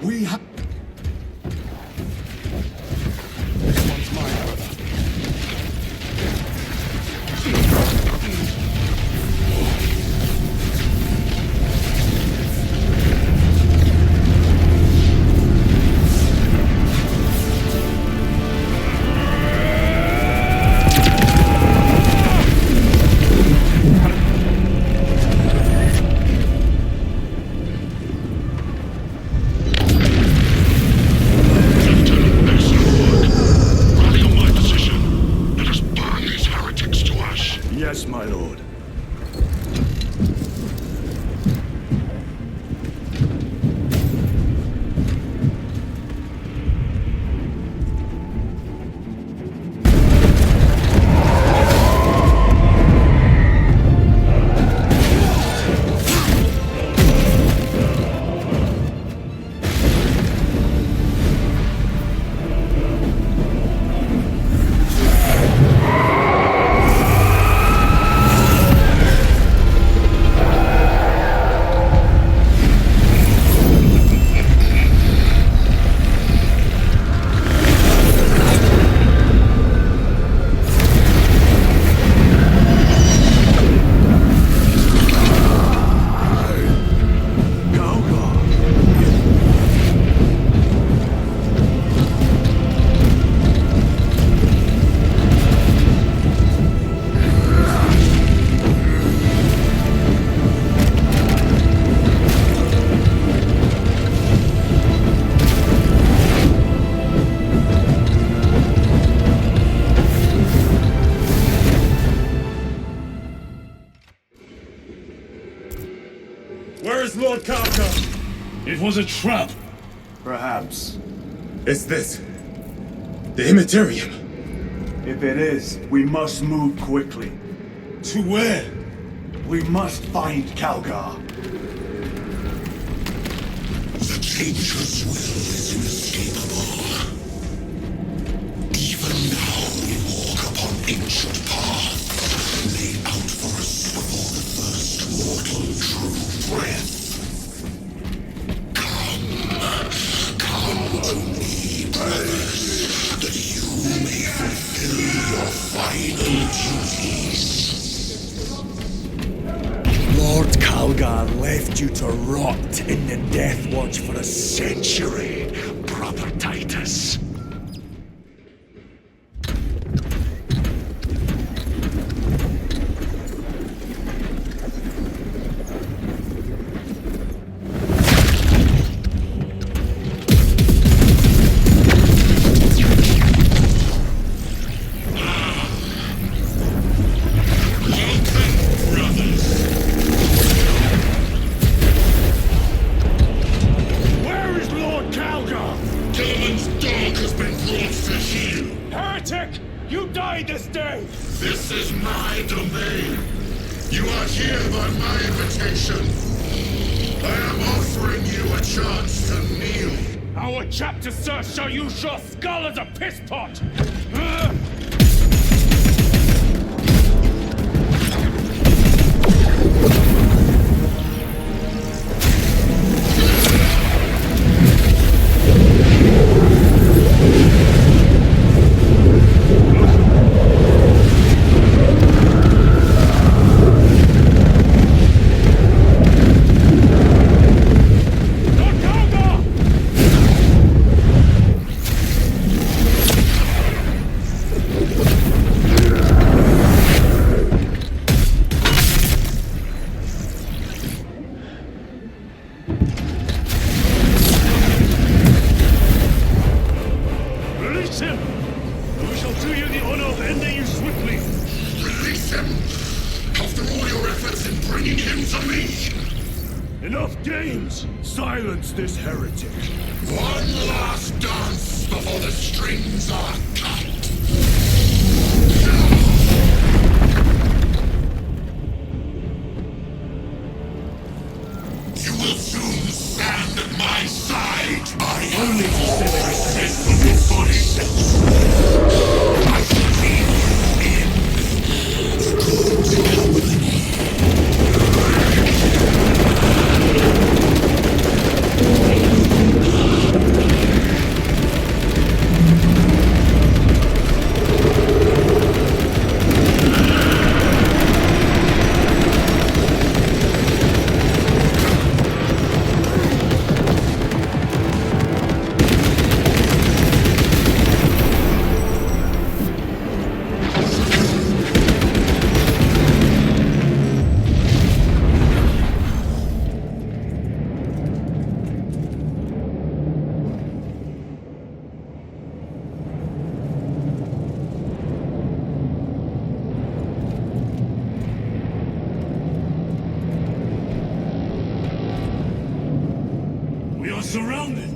We have... This one's mine, brother. Yes, my lord. Where's Lord Kalka? It was a trap. Perhaps. It's this. The Immaterium. If it is, we must move quickly. To where? We must find Kalgar. The Changer's will is inescapable. Even now we walk upon ancient paths, laid out for us before the first mortal true breath. Come to me, brothers, that you may fulfill your final duties. Lord Kalgar left you to rot in the Death Watch for a century, Brother Titus. This is my domain. You are here by my invitation. I am offering you a chance to kneel. Our chapter, sir, shall use your skull as a piss pot! This heretic. One last dance before the strings are cut. You will soon stand at my side. I only send from your body cells. I shall leave you in good company. are surrounded.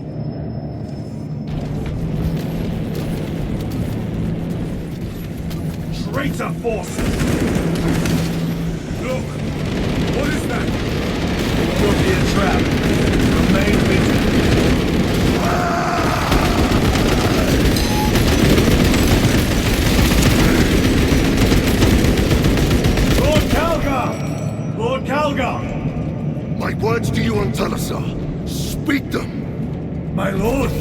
Traitor forces! Look! What is that? It could be a trap. Remain vigilant. Lord Calgar! Lord Calgar! My words to you on Talasar. Speak them! My lord!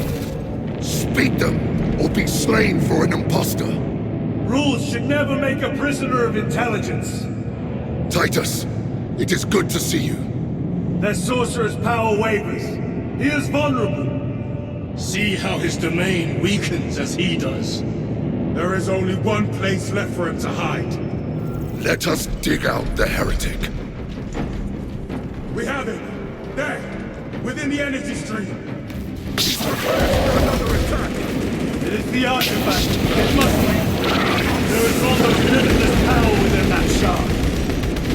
Speak them, or be slain for an impostor! Rules should never make a prisoner of intelligence. Titus, it is good to see you. Their sorcerer's power wavers. He is vulnerable. See how his domain weakens as he does. There is only one place left for him to hide. Let us dig out the heretic. We have him! There! Within the energy stream! He's prepared for another attack! It is the artifact! It must be! There is almost limitless power within that shard!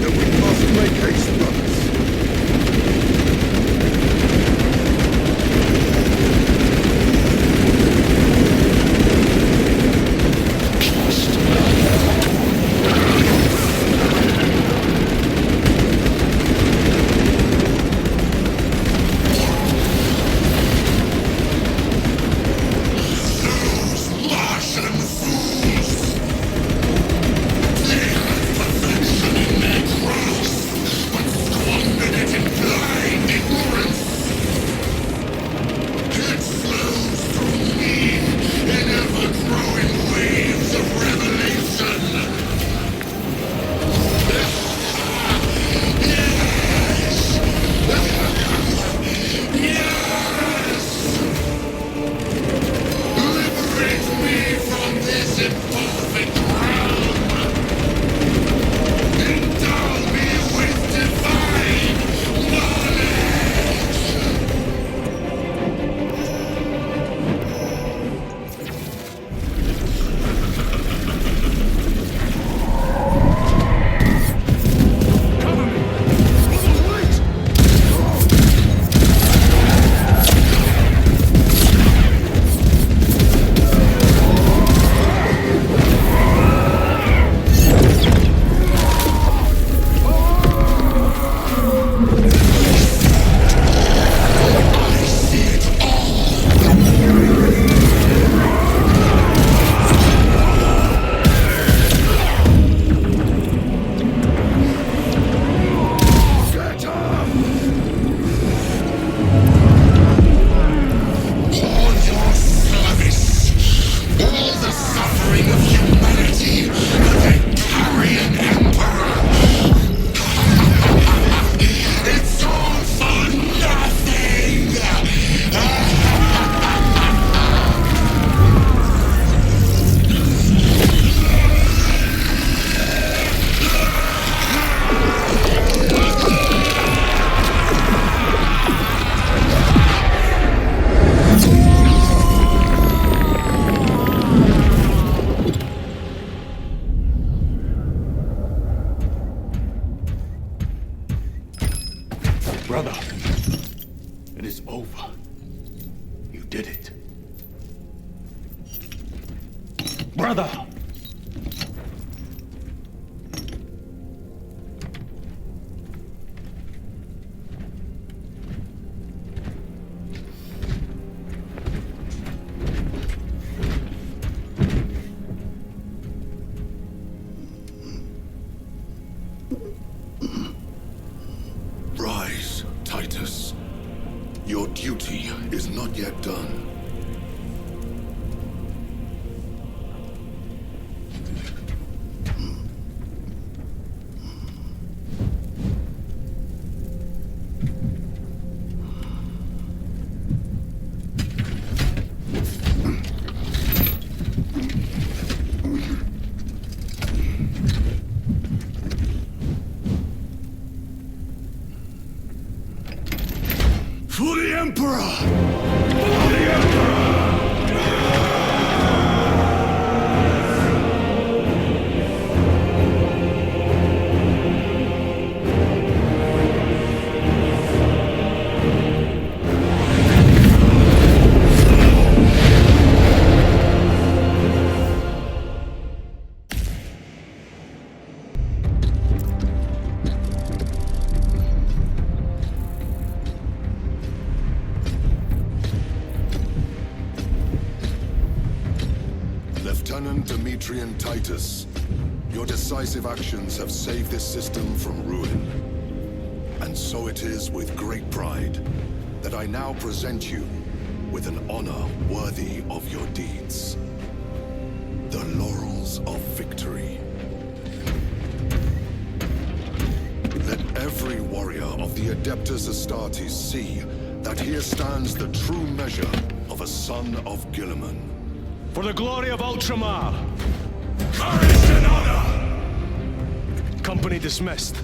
Then we must make haste, brothers. Brother, it is over. You did it. Brother! Rise, Titus. Your duty is not yet done. For the Emperor! For the Emperor! Lieutenant Demetrian Titus, your decisive actions have saved this system from ruin. And so it is with great pride that I now present you with an honor worthy of your deeds. The laurels of victory. Let every warrior of the Adeptus Astartes see that here stands the true measure of a son of Guilliman. For the glory of Ultramar! Courage and honor! Company dismissed.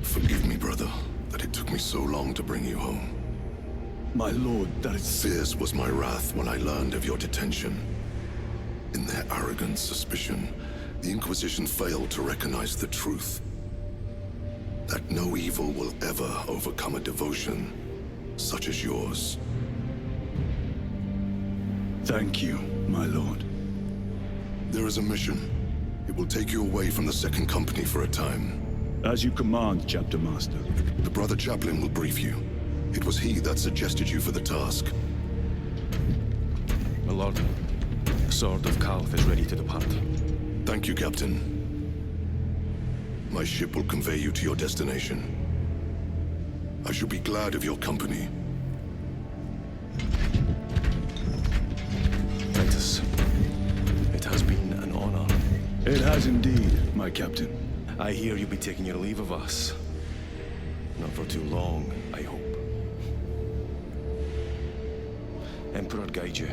Forgive me, brother, that it took me so long to bring you home. My lord, that is... Fierce was my wrath when I learned of your detention. In their arrogant suspicion, the Inquisition failed to recognize the truth. That no evil will ever overcome a devotion such as yours. Thank you, my lord. There is a mission. It will take you away from the Second Company for a time. As you command, Chapter Master. The Brother Chaplain will brief you. It was he that suggested you for the task. My lord, the Sword of Calth is ready to depart. Thank you, Captain. My ship will convey you to your destination. I shall be glad of your company. Titus, it has been an honor. It has indeed, my captain. I hear you'll be taking your leave of us. Not for too long, I hope. Emperor guide you.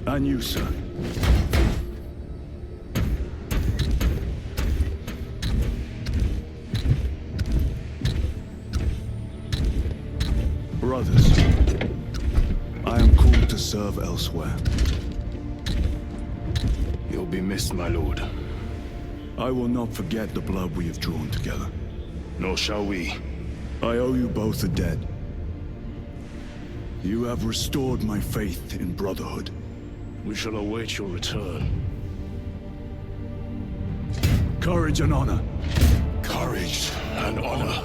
And you, sir. Brothers, I am called to serve elsewhere. You'll be missed, my lord. I will not forget the blood we have drawn together. Nor shall we. I owe you both a debt. You have restored my faith in brotherhood. We shall await your return. Courage and honor. Courage and honor.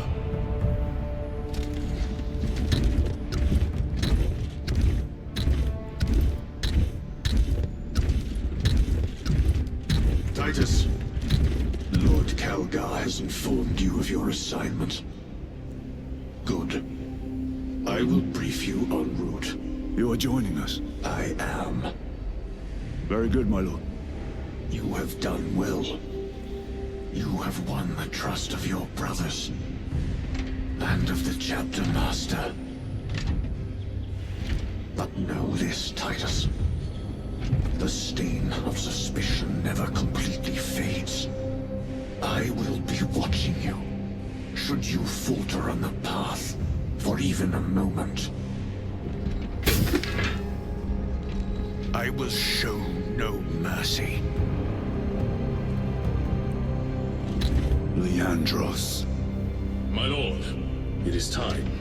Titus, Lord Calgar has informed you of your assignment. Good. I will brief you en route. You are joining us? I am. Very good, my lord. You have done well. You have won the trust of your brothers. And of the Chapter Master. But know this, Titus. The stain of suspicion never completely fades. I will be watching you. Should you falter on the path for even a moment, I will show no mercy. Leandros. My lord, it is time.